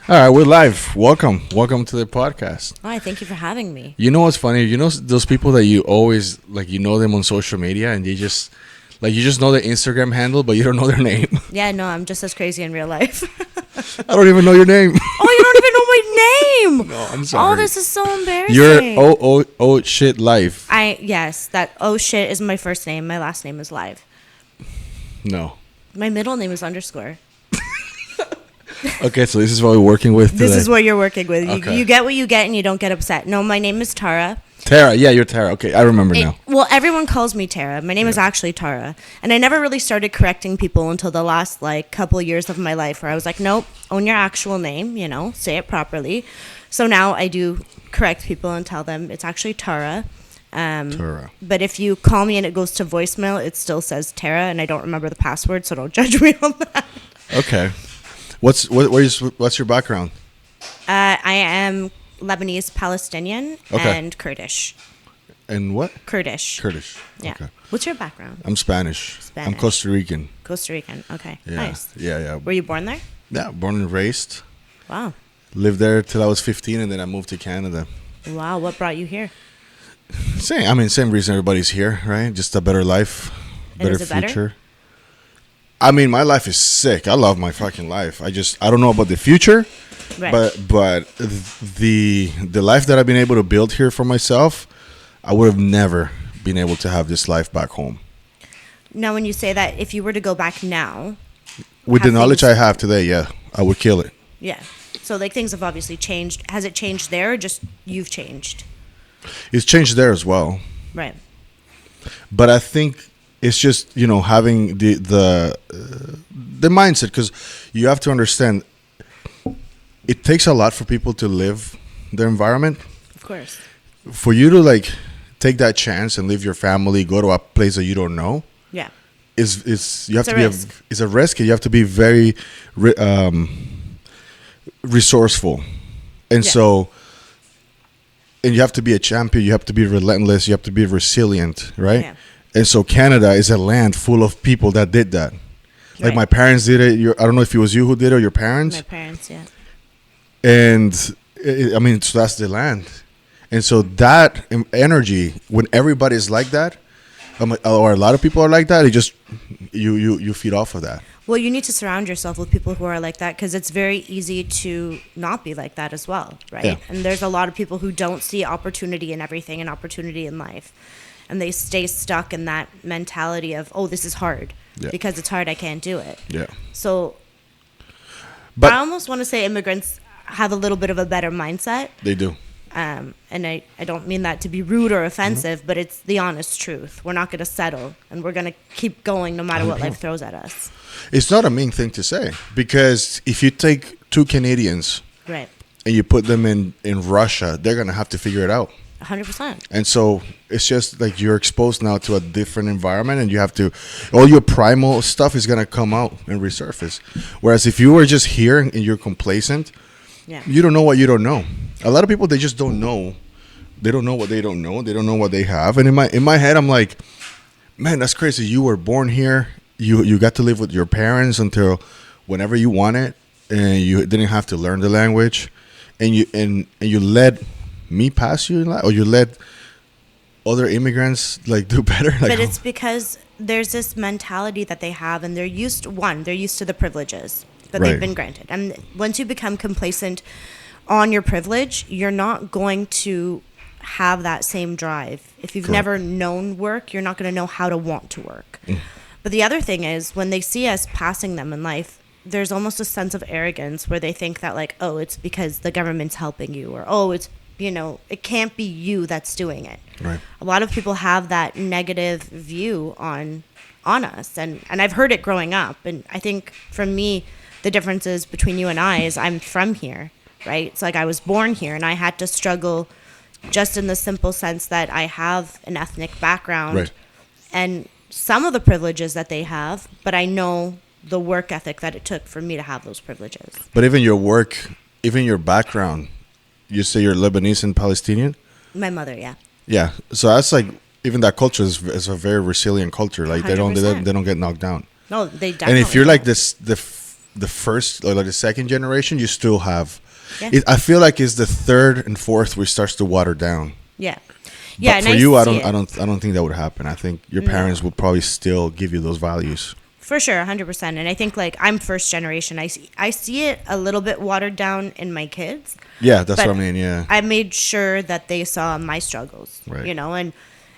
All right, we're live. Welcome to the podcast. Hi, thank you for having me. You know what's funny? You know those people that you always like. You know them on social media, and they just like you just know their Instagram handle, but you don't know their name. Yeah, no, I'm just as crazy in real life. I don't even know your name. Oh, you don't even know my name. No, I'm sorry. Oh, this is so embarrassing. You're shit life. Yes, that shit is my first name. My last name is Live. No. My middle name is underscore. Okay, so this is what we're working with today. This is what you're working with. Okay. You get what you get and you don't get upset. No, my name is Tara. Tara, yeah, you're Tara. Okay, I remember now. Well, everyone calls me Tara. My name is actually Tara. And I never really started correcting people until the last, couple of years of my life where I was like, nope, own your actual name, say it properly. So now I do correct people and tell them it's actually Tara. Tara. But if you call me and it goes to voicemail, it still says Tara, and I don't remember the password, so don't judge me on that. Okay. What's your background? I am Lebanese, Palestinian, and Kurdish. And what? Kurdish. Kurdish. Yeah. Okay. What's your background? I'm Spanish. I'm Costa Rican. Costa Rican. Okay. Yeah. Nice. Yeah. Were you born there? Yeah, born and raised. Wow. Lived there till I was 15, and then I moved to Canada. Wow. What brought you here? Same reason everybody's here, right? Just a better life, better is it future. better? I mean, my life is sick. I love my fucking life. I don't know about the future, Right. but the life that I've been able to build here for myself, I would have never been able to have this life back home. Now, when you say that, if you were to go back now, With the have knowledge things- I have today, yeah, I would kill it. yeah. So things have obviously changed. Has it changed there, or just you've changed? It's changed there as well. Right. But I think it's just having the mindset, because you have to understand it takes a lot for people to live their environment. Of course. For you to take that chance and leave your family, go to a place that you don't know, Yeah. you have It's to a be risk. it's a risk. You have to be very resourceful, and Yeah. so. And you have to be a champion. You have to be relentless. You have to be resilient, right? Yeah. And so Canada is a land full of people that did that. Like Right. my parents did it. I don't know if it was you who did it or your parents. My parents, yeah. And so that's the land. And so that energy, when everybody's like that, or a lot of people are like that, it just you feed off of that. Well, you need to surround yourself with people who are like that, because it's very easy to not be like that as well, right? Yeah. And there's a lot of people who don't see opportunity in everything and opportunity in life. And they stay stuck in that mentality of, oh, this is hard. Yeah. Because it's hard, I can't do it. Yeah. So But I almost want to say immigrants have a little bit of a better mindset. they do. And I don't mean that to be rude or offensive, but it's the honest truth. We're not going to settle, and we're going to keep going no matter what life throws at us. It's not a mean thing to say, because if you take two Canadians Right. and you put them in Russia, they're going to have to figure it out. 100%. And so it's just like you're exposed now to a different environment, and you have to, all your primal stuff is going to come out and resurface. Whereas if you were just here and you're complacent, Yeah. you don't know what you don't know. A lot of people, they just don't know. They don't know what they don't know. They don't know what they have. And in my head, I'm like, man, that's crazy. You were born here. You got to live with your parents until whenever you wanted, and you didn't have to learn the language, and you let me pass you in life, or you let other immigrants do better. But it's because there's this mentality that they have, and they're used to the privileges that Right. they've been granted. And once you become complacent on your privilege, you're not going to have that same drive. If you've Correct. never known work, you're not going to know how to want to work. But the other thing is, when they see us passing them in life, there's almost a sense of arrogance where they think that oh, it's because the government's helping you, or oh, it's it can't be you that's doing it. Right. A lot of people have that negative view on us, and I've heard it growing up. And I think for me, the differences between you and I is I'm from here, right? It's I was born here, and I had to struggle just in the simple sense that I have an ethnic background, Right. and some of the privileges that they have, but I know the work ethic that it took for me to have those privileges. But even your work, even your background, you say you're Lebanese and Palestinian? My mother, yeah. Yeah. So that's even that culture is a very resilient culture. They don't 100%. get knocked down. No, they definitely And if you're don't. the first or like the second generation, you still have. Yeah. I feel like it's the third and fourth which starts to water down. Yeah. Yeah. But for you, I don't think that would happen. I think your parents would probably still give you those values. For sure, 100%. And I think like I'm first generation. I see it a little bit watered down in my kids. Yeah, that's but what I mean. Yeah. I made sure that they saw my struggles, Right. you know,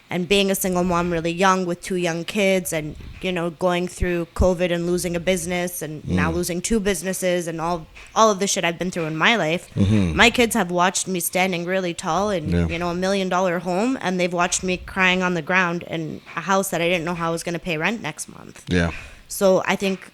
and being a single mom really young with 2 young kids and, you know, going through COVID and losing a business and now losing 2 businesses and all of the shit I've been through in my life. My kids have watched me standing really tall in, you know, $1 million home, and they've watched me crying on the ground in a house that I didn't know how I was going to pay rent next month. Yeah. So I think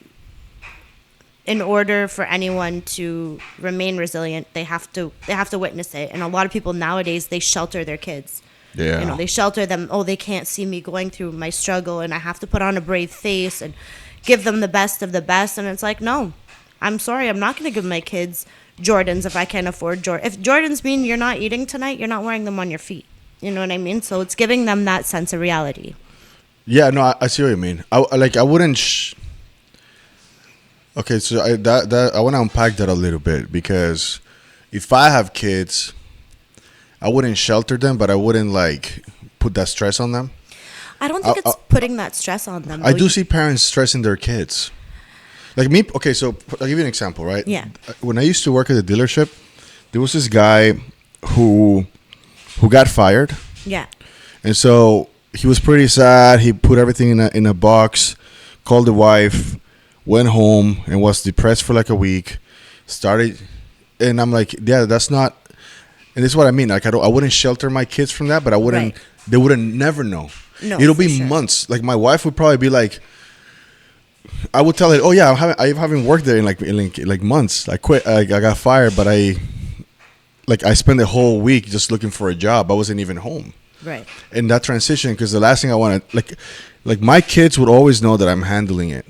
in order for anyone to remain resilient, they have to witness it. And a lot of people nowadays, they shelter their kids. Yeah. You know, they shelter them. Oh, they can't see me going through my struggle, and I have to put on a brave face and give them the best of the best. And it's like, no, I'm sorry, I'm not going to give my kids Jordans if I can't afford Jordans. If Jordans mean you're not eating tonight, you're not wearing them on your feet. You know what I mean? So it's giving them that sense of reality. Yeah, no, I see what you mean. I wouldn't. Okay, so I want to unpack that a little bit, because if I have kids, I wouldn't shelter them, but I wouldn't like put that stress on them. I don't think it's putting that stress on them. I do see parents stressing their kids. Like me. Okay, so I'll give you an example, right? Yeah. When I used to work at the dealership, there was this guy who got fired. Yeah. And so he was pretty sad. He put everything in a box, called the wife, went home, and was depressed for like a week. And I'm like, yeah, that's not. And this is what I mean. Like I wouldn't shelter my kids from that, but I wouldn't. Right. They wouldn't never know. No, it'll be months. Like my wife would probably be like, I would tell her, oh yeah, I haven't worked there in like months. I quit. I got fired, but I spent the whole week just looking for a job. I wasn't even home. Right. And that transition, because the last thing I want to like my kids would always know that I'm handling it.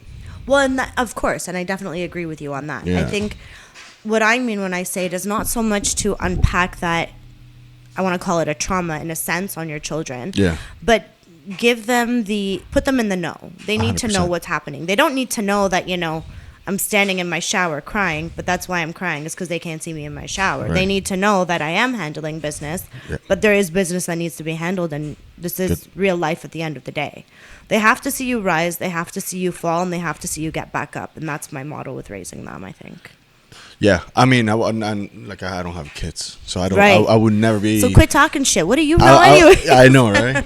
Well, and of course, and I definitely agree with you on that. Yeah. I think what I mean when I say it is not so much to unpack that, I want to call it a trauma in a sense on your children. Yeah. But put them in the know. They need 100%. To know what's happening. They don't need to know that, you know, I'm standing in my shower crying, but that's why I'm crying is because they can't see me in my shower. Right. They need to know that I am handling business, but there is business that needs to be handled, and this is real life at the end of the day. They have to see you rise, they have to see you fall, and they have to see you get back up, and that's my motto with raising them, I think. Yeah, I mean, I don't have kids, so I don't. Right. I would never be. So quit talking shit. What do you know anyway? I know, right?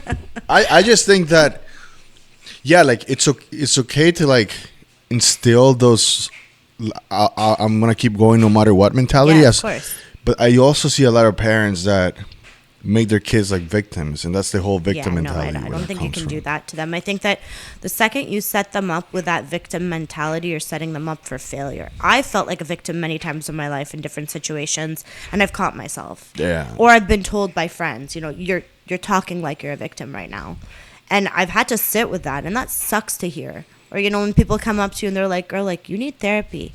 I just think that, yeah, like it's okay to like instill those. I'm gonna keep going no matter what mentality. Yeah, of course. But I also see a lot of parents that make their kids like victims, and that's the whole victim mentality. No, I don't think you can do that to them. I think that the second you set them up with that victim mentality, you're setting them up for failure. I felt like a victim many times in my life in different situations, and I've caught myself. Yeah. Or I've been told by friends, you know, you're talking like you're a victim right now, and I've had to sit with that, and that sucks to hear. Or, you know, when people come up to you and they're like, girl, like, you need therapy.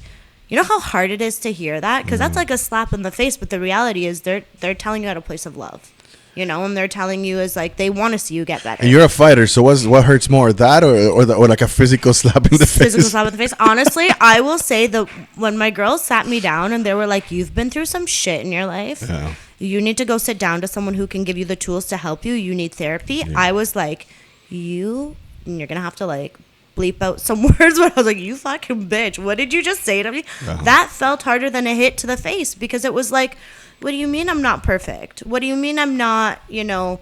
You know how hard it is to hear that? Because that's like a slap in the face, but the reality is they're telling you out of a place of love. You know, and they're telling you is like they want to see you get better. And you're a fighter, so what hurts more, that or like a physical slap in the face? Physical slap in the face. Honestly, I will say that when my girls sat me down and they were like, "You've been through some shit in your life. Yeah. You need to go sit down to someone who can give you the tools to help you. You need therapy." Yeah. I was like, you're gonna have to like bleep out some words, but I was like, you fucking bitch, what did you just say to me? Uh-huh. That felt harder than a hit to the face, because it was like, what do you mean I'm not perfect? What do you mean I'm not, you know,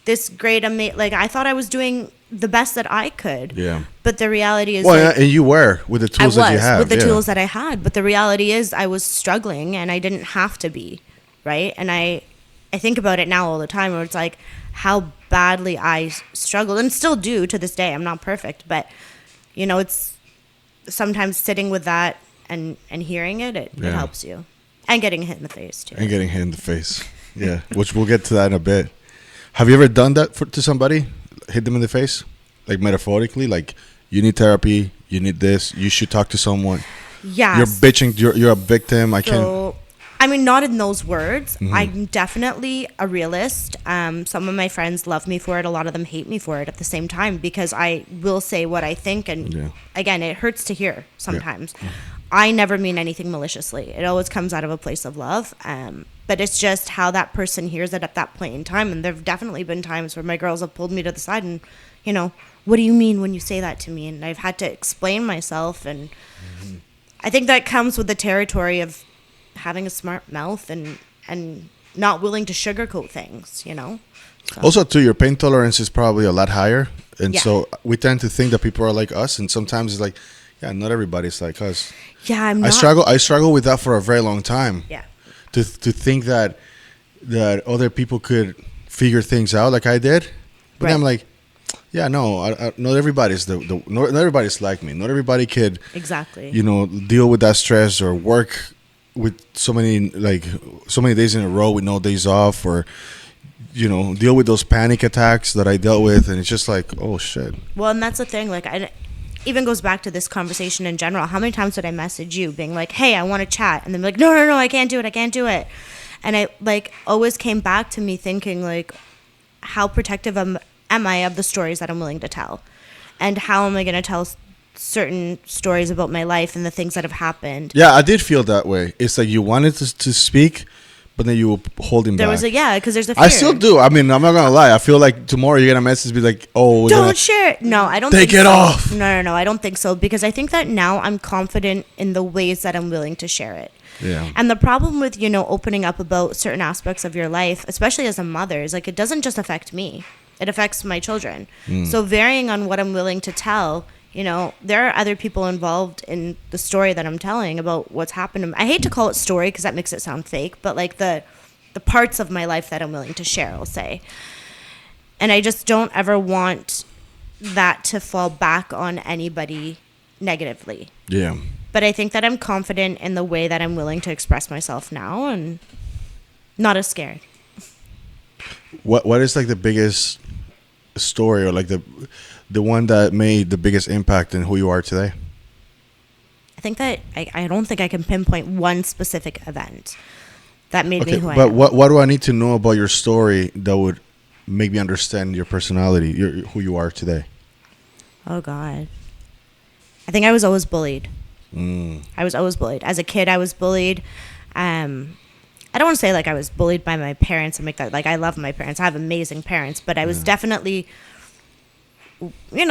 this great, like, I thought I was doing the best that I could. Yeah. But the reality is, well, like, and you were with the tools that you have. With the tools that I had. But the reality is I was struggling, and I didn't have to be, right? And I think about it now all the time, where it's like how badly I struggled, and still do to this day. I'm not perfect, but, you know, it's sometimes sitting with that and hearing it helps you. And getting hit in the face, too. And getting hit in the face. Yeah, which we'll get to that in a bit. Have you ever done that to somebody? Hit them in the face? Like, metaphorically? Like, you need therapy, you need this, you should talk to someone. Yeah. You're bitching, you're a victim, I can't... I mean, not in those words. Mm-hmm. I'm definitely a realist. Some of my friends love me for it. A lot of them hate me for it at the same time, because I will say what I think. And again, it hurts to hear sometimes. Yeah. I never mean anything maliciously. It always comes out of a place of love. But it's just how that person hears it at that point in time. And there have definitely been times where my girls have pulled me to the side and, what do you mean when you say that to me? And I've had to explain myself. And I think that comes with the territory of having a smart mouth and not willing to sugarcoat things, So. Also, too, your pain tolerance is probably a lot higher. And Yeah. so we tend to think that people are like us. And sometimes it's like, yeah, not everybody's like us. Yeah, I'm not. I struggle with that for a very long time. Yeah. To think that other people could figure things out like I did. But then I'm like, yeah, no, not everybody's not everybody's like me. Not everybody could Exactly. deal with that stress or work with so many days in a row with no days off, or deal with those panic attacks that I dealt with. And it's just like, oh shit. Well, and that's the thing. Like, even goes back to this conversation in general. How many times did I message you being like, hey, I want to chat? And then be like, no, I can't do it. And I always came back to me thinking like, how protective am I of the stories that I'm willing to tell? And how am I going to tell certain stories about my life and the things that have happened? Yeah, I did feel that way. It's like you wanted to speak, but then you were holding back. Because there's a fear. I still do. I mean, I'm not going to lie. I feel like tomorrow you're going to message me like, oh, don't share it. No, I don't take think it so. off. No, I don't think so. Because I think that now I'm confident in the ways that I'm willing to share it. Yeah. And the problem with, opening up about certain aspects of your life, especially as a mother, is like it doesn't just affect me. It affects my children. So varying on what I'm willing to tell, there are other people involved in the story that I'm telling about what's happened. I hate to call it story because that makes it sound fake, but like the parts of my life that I'm willing to share, I'll say. And I just don't ever want that to fall back on anybody negatively. Yeah. But I think that I'm confident in the way that I'm willing to express myself now and not as scared. What is like the biggest story, or like the one that made the biggest impact in who you are today? I think that I don't think I can pinpoint one specific event that made me who I but am. what do I need to know about your story that would make me understand your personality, who you are today? Oh, God. I think I was always bullied. I was always bullied. As a kid, I was bullied. I don't want to say like I was bullied by my parents and make that like I love my parents. I have amazing parents, but I was definitely, we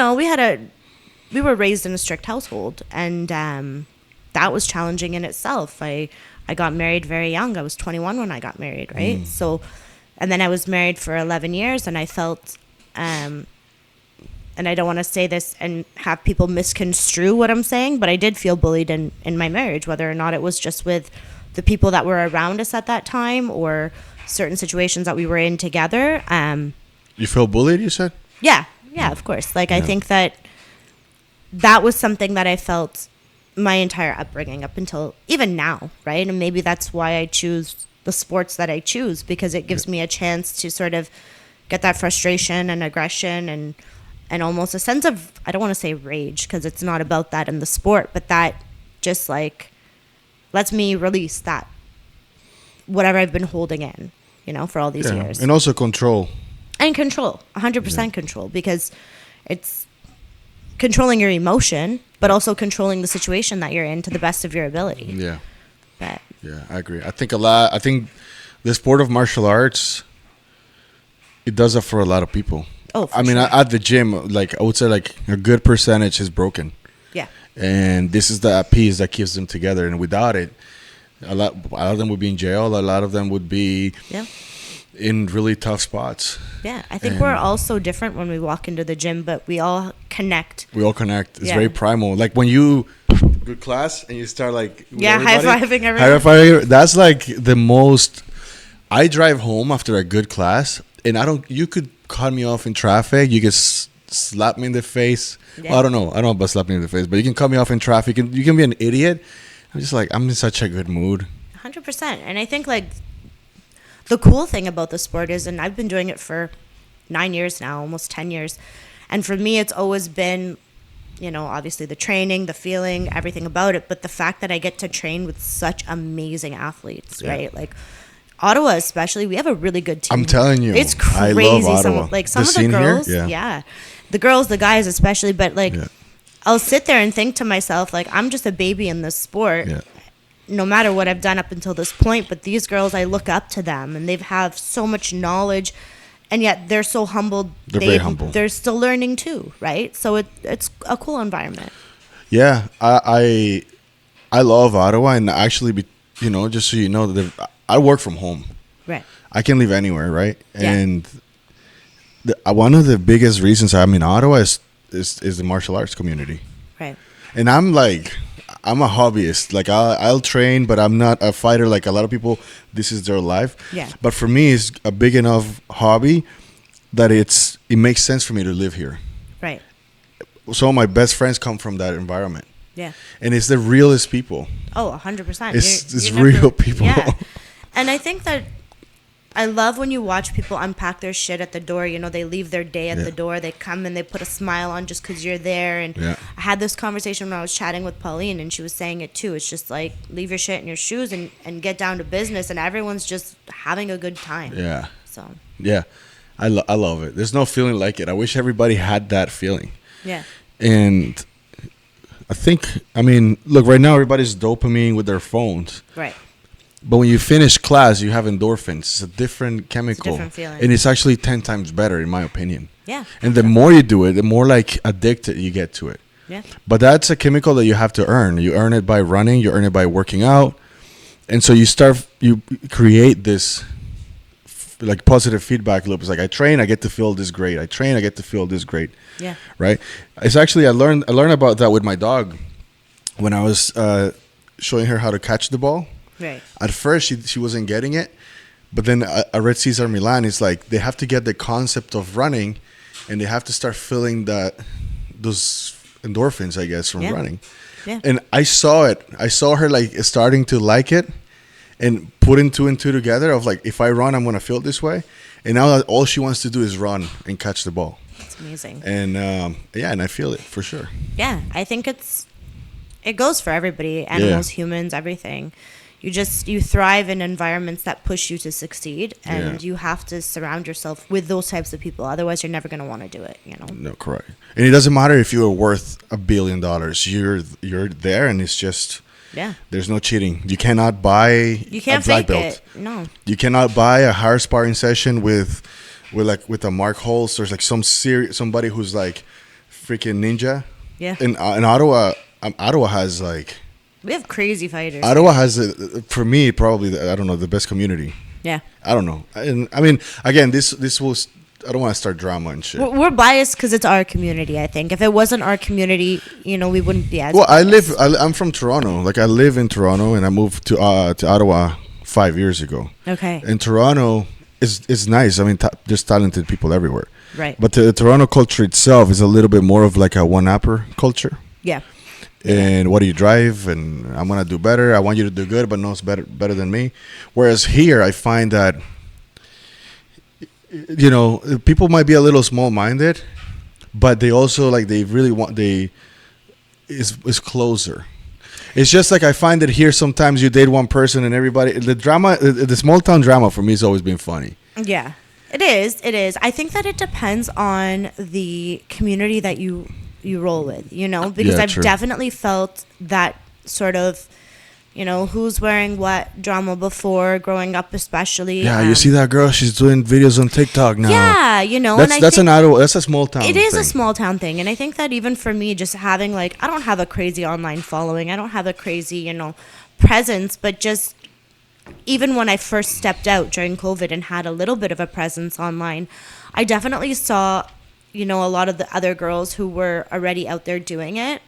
were raised in a strict household, and that was challenging in itself. I got married very young. I was 21 when I got married, right? So, and then I was married for 11 years, and I felt, and I don't want to say this and have people misconstrue what I'm saying, but I did feel bullied in my marriage, whether or not it was just with the people that were around us at that time or certain situations that we were in together. You feel bullied, you said? Yeah, of course. Like, I think that was something that I felt my entire upbringing up until even now, right? And maybe that's why I choose the sports that I choose, because it gives me a chance to sort of get that frustration and aggression and almost a sense of, I don't want to say rage, because it's not about that in the sport, but that just like lets me release that whatever I've been holding in, for all these years. And also control. And control, 100% control, because it's controlling your emotion, but also controlling the situation that you're in to the best of your ability. Yeah. But Yeah, I agree. I think the sport of martial arts, it does that for a lot of people. Oh, for I mean, sure. at the gym, like I would say, like a good percentage is broken. Yeah. And this is the piece that keeps them together. And without it, a lot of them would be in jail. A lot of them would be in really tough spots. Yeah, I think we're all so different when we walk into the gym, but we all connect. It's very primal. Like when you good class and you start like high-fiving everyone. High-fiving. That's like the most. I drive home after a good class, and you could cut me off in traffic. You could slap me in the face. Yeah. Well, I don't know about slapping me in the face, but you can cut me off in traffic, and you can be an idiot. I'm just like, I'm in such a good mood. 100%. And I think like the cool thing about the sport is, and I've been doing it for 9 years now, almost 10 years. And for me, it's always been, obviously the training, the feeling, everything about it. But the fact that I get to train with such amazing athletes, right? Like Ottawa, especially, we have a really good team. I'm telling you, it's crazy. I love Ottawa. Some of the girls, here? Yeah. the girls, the guys, especially, but like I'll sit there and think to myself, like, I'm just a baby in this sport. Yeah. No matter what I've done up until this point, but these girls, I look up to them, and they have so much knowledge, and yet they're so humbled. They're very humble. They're still learning too, right? So it's a cool environment. Yeah, I love Ottawa, and actually, just so you know, I work from home. Right. I can live anywhere, right? Yeah. And one of the biggest reasons I'm in Ottawa is the martial arts community. Right. And I'm a hobbyist. Like I'll train, but I'm not a fighter. Like a lot of people, this is their life. Yeah. But for me, it's a big enough hobby that it makes sense for me to live here. Right. Some of my best friends come from that environment. Yeah. And it's the realest people. Oh, 100%. It's real people. Yeah. And I think that I love when you watch people unpack their shit at the door. They leave their day at the door. They come and they put a smile on just because you're there. And I had this conversation when I was chatting with Pauline, and she was saying it too. It's just like, leave your shit in your shoes and get down to business, and everyone's just having a good time. Yeah. So. Yeah. I love it. There's no feeling like it. I wish everybody had that feeling. Yeah. And look, right now everybody's dopamine with their phones. Right. But when you finish class, you have endorphins. It's a different chemical. It's a different feeling. And it's actually 10 times better, in my opinion. Yeah. And the more you do it, the more like addicted you get to it. Yeah. But that's a chemical that you have to earn. You earn it by running. You earn it by working out. And so you create this like positive feedback loop. It's like, I train, I get to feel this great. I train, I get to feel this great. Yeah. Right? It's actually, I learned about that with my dog when I was showing her how to catch the ball. Right. At first, she wasn't getting it, but then I read Cesar Millan. It's like they have to get the concept of running, and they have to start feeling those endorphins, I guess, from running. Yeah. And I saw it. I saw her like starting to like it, and putting two and two together of like, if I run, I'm gonna feel this way. And now all she wants to do is run and catch the ball. It's amazing. And and I feel it for sure. Yeah, I think it goes for everybody, animals, humans, everything. You thrive in environments that push you to succeed, and you have to surround yourself with those types of people. Otherwise, you're never going to want to do it. No, correct. And it doesn't matter if you are worth $1 billion. You're there, and it's just there's no cheating. You cannot buy a black belt. No, you cannot buy a hard sparring session with a Mark Holtz or like somebody who's like freaking ninja. Yeah. In Ottawa has like. We have crazy fighters. Ottawa has, for me, probably, the best community. Yeah. I don't know. And I mean, again, this was, I don't want to start drama and shit. We're biased because it's our community, I think. If it wasn't our community, we wouldn't be as well, biased. I'm from Toronto. Like, I live in Toronto, and I moved to Ottawa 5 years ago. Okay. And Toronto is nice. I mean, there's talented people everywhere. Right. But the Toronto culture itself is a little bit more of like a one-upper culture. Yeah. And what do you drive? And I'm gonna do better. I want you to do good, but no, it's better than me. Whereas here, I find that people might be a little small-minded, but they also like they really want is closer. It's just like I find that here sometimes you date one person and everybody the small town drama for me has always been funny. Yeah, it is. It is. I think that it depends on the community that you roll with, because I've definitely felt that sort of, who's wearing what drama before growing up, especially. Yeah, you see that girl? She's doing videos on TikTok now. Yeah, that's a small town. It is a small town thing, and I think that even for me, just having I don't have a crazy online following, I don't have a crazy, presence, but just even when I first stepped out during COVID and had a little bit of a presence online, I definitely saw a lot of the other girls who were already out there doing it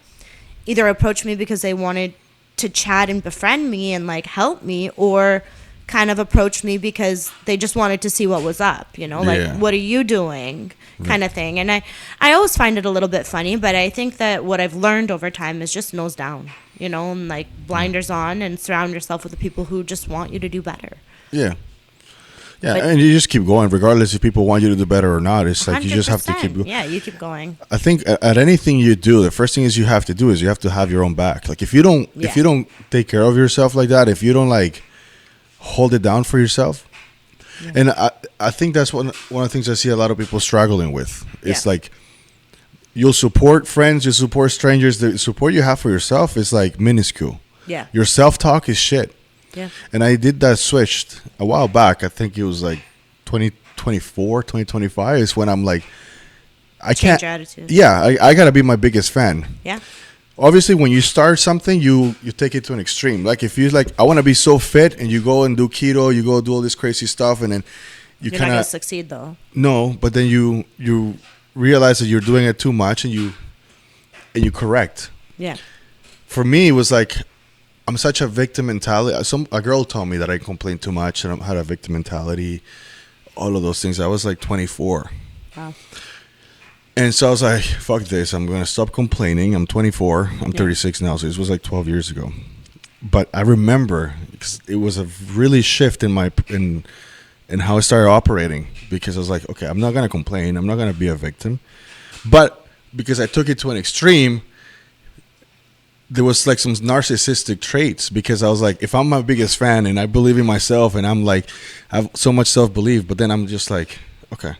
either approach me because they wanted to chat and befriend me and help me, or kind of approach me because they just wanted to see what was up, what are you doing kind of thing. And I always find it a little bit funny, but I think that what I've learned over time is just nose down, and blinders on, and surround yourself with the people who just want you to do better. Yeah. Yeah, and you just keep going, regardless if people want you to do better or not. It's like 100%. You just have to keep going. Yeah, you keep going. I think at anything you do, the first thing you have to have your own back. Like if you don't take care of yourself like that, if you don't hold it down for yourself, and I think that's one of the things I see a lot of people struggling with. It's like you'll support friends, you support strangers. The support you have for yourself is like minuscule. Yeah. Your self-talk is shit. Yeah. And I did that switch a while back. I think it was like 2024, 2025 is when I'm like, I Change can't. your attitude. Yeah, I got to be my biggest fan. Yeah. Obviously, when you start something, you take it to an extreme. Like if you like, I want to be so fit, and you go and do keto, you go do all this crazy stuff, and then you You're not kind gonna of succeed though. no. But then you realize that you're doing it too much, and you correct. Yeah. For me, it was like I'm such a victim mentality. A girl told me that I complained too much and I had a victim mentality. All of those things. I was like 24. Wow. And so I was like, fuck this. I'm going to stop complaining. I'm 24. I'm 36 now. So this was like 12 years ago. But I remember it was a really shift in how I started operating. Because I was like, okay, I'm not going to complain. I'm not going to be a victim. But because I took it to an extreme, there was like some narcissistic traits. Because I was like, if I'm my biggest fan and I believe in myself and I'm like, I have so much self-belief. But then I'm just like, okay.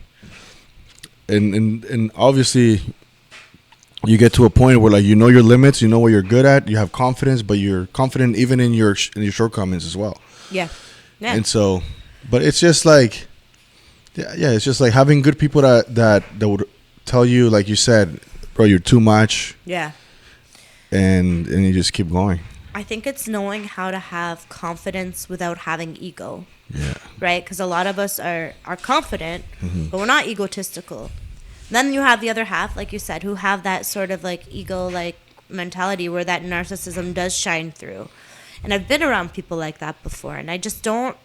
And obviously you get to a point where like you know your limits, you know what you're good at, you have confidence, but you're confident even in your shortcomings as well. Yeah. Yeah. And so, but it's just like, yeah, it's just like having good people that would tell you, like you said, bro, you're too much. Yeah. And you just keep going. I think it's knowing how to have confidence without having ego. Yeah. Right? Because a lot of us are confident, Mm-hmm. but we're not egotistical. Then you have the other half, like you said, who have that sort of like ego like mentality where that narcissism does shine through. And I've been around people like that before, and I don't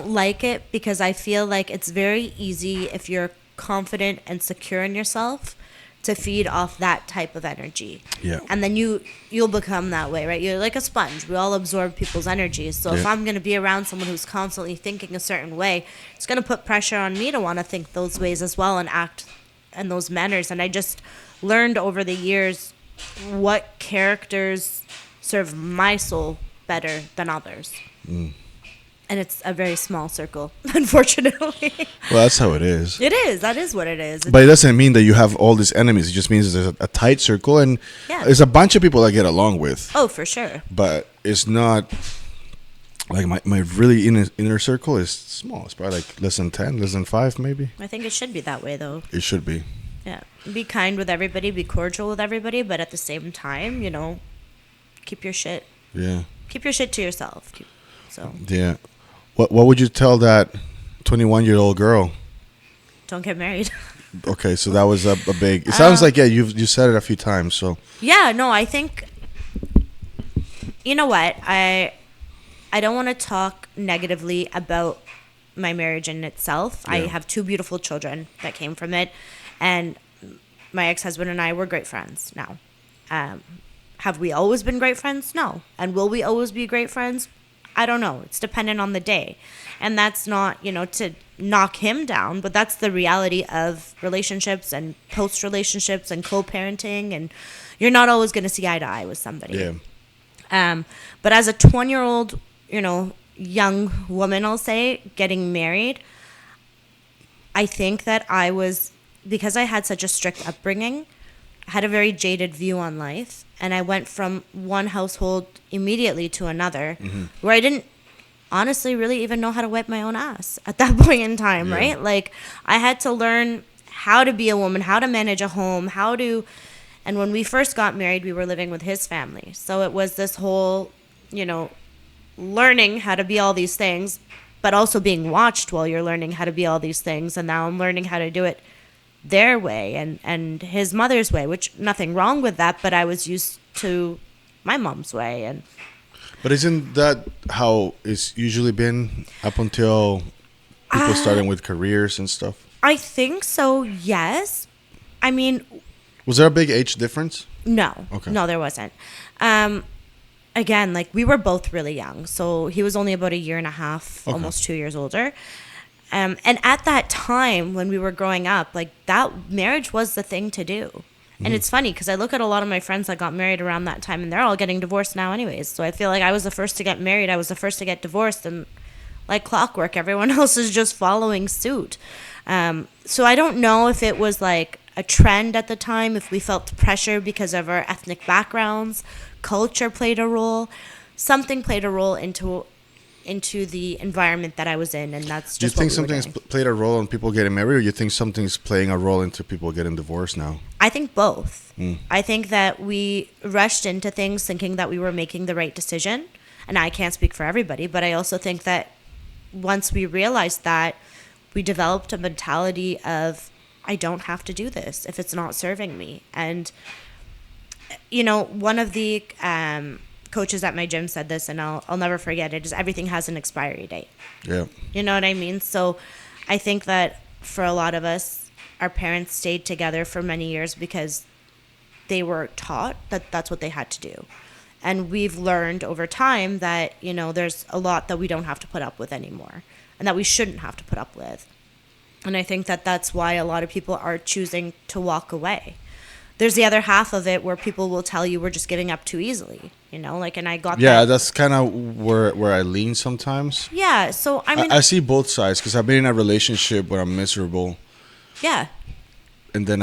like it because I feel like it's very easy if you're confident and secure in yourself to feed off that type of energy. Yeah. And then you'll become that way, right? You're like a sponge. We all absorb people's energies. So if Yeah. I'm going to be around someone who's constantly thinking a certain way, it's going to put pressure on me to want to think those ways as well and act in those manners. And I just learned over the years what characters serve my soul better than others. And it's a very small circle, unfortunately. Well, that's how it is. It is. That is what it is. But it doesn't mean that you have all these enemies. It just means there's a tight circle, and Yeah. there's a bunch of people that get along with. Oh, for sure. But it's not like my really inner circle is small. It's probably like less than 10, less than 5 maybe. I think it should be that way, though. It should be. Yeah. Be kind with everybody, be cordial with everybody, but at the same time, keep your shit. Yeah. Keep your shit to yourself. Yeah. What would you tell that 21-year-old girl? Don't get married. Okay, so that was a big. It sounds like you said it a few times. So Yeah, no, I think, you know what? I don't want to talk negatively about my marriage in itself. I Yeah. have 2 beautiful children that came from it, and my ex-husband and I were great friends now. Have we always been great friends? No. And will we always be great friends? I don't know. It's dependent on the day. And that's not, to knock him down, but that's the reality of relationships and post-relationships and co-parenting. And you're not always going to see eye to eye with somebody. yeah, But as a 20-year-old, young woman, I'll say, getting married, I think that because I had such a strict upbringing, I had a very jaded view on life. And I went from one household immediately to another, where I didn't honestly really even know how to wipe my own ass at that point in time, Yeah. right? Like, I had to learn how to be a woman, how to manage a home, and when we first got married, we were living with his family. So it was this whole, learning how to be all these things, but also being watched while you're learning how to be all these things. And now I'm learning how to do it their way and his mother's way, which nothing wrong with that, but I was used to my mom's way. And but isn't that how it's usually been up until people starting with careers and stuff? I think so, yes. I mean, Was there a big age difference? no. Okay. No, there wasn't. Again, like, we were both really young. So he was only about a year and a half, Okay. almost 2 years older. And at that time when we were growing up, like, that marriage was the thing to do. And it's funny because I look at a lot of my friends that got married around that time and they're all getting divorced now anyways. So I feel like I was the first to get married. I was the first to get divorced. And like clockwork, everyone else is just following suit. So I don't know if it was like a trend at the time, if we felt pressure because of our ethnic backgrounds, culture played a role, something played a role into the environment that I was in, and that's Do you just think what we were something's doing. played a role in people getting married, or you think something's playing a role into people getting divorced now? I think both. I think that we rushed into things thinking that we were making the right decision, and I can't speak for everybody, but I also think that once we realized that, we developed a mentality of, I don't have to do this if it's not serving me. And one of the coaches at my gym said this, and I'll never forget it, is everything has an expiry date. Yeah. You know what I mean? So I think that for a lot of us, our parents stayed together for many years because they were taught that that's what they had to do. And we've learned over time that, there's a lot that we don't have to put up with anymore and that we shouldn't have to put up with. And I think that that's why a lot of people are choosing to walk away. There's the other half of it where people will tell you we're just giving up too easily, and I got that. Yeah, that's kind of where I lean sometimes. Yeah, so I mean, I see both sides because I've been in a relationship where I'm miserable, yeah, and then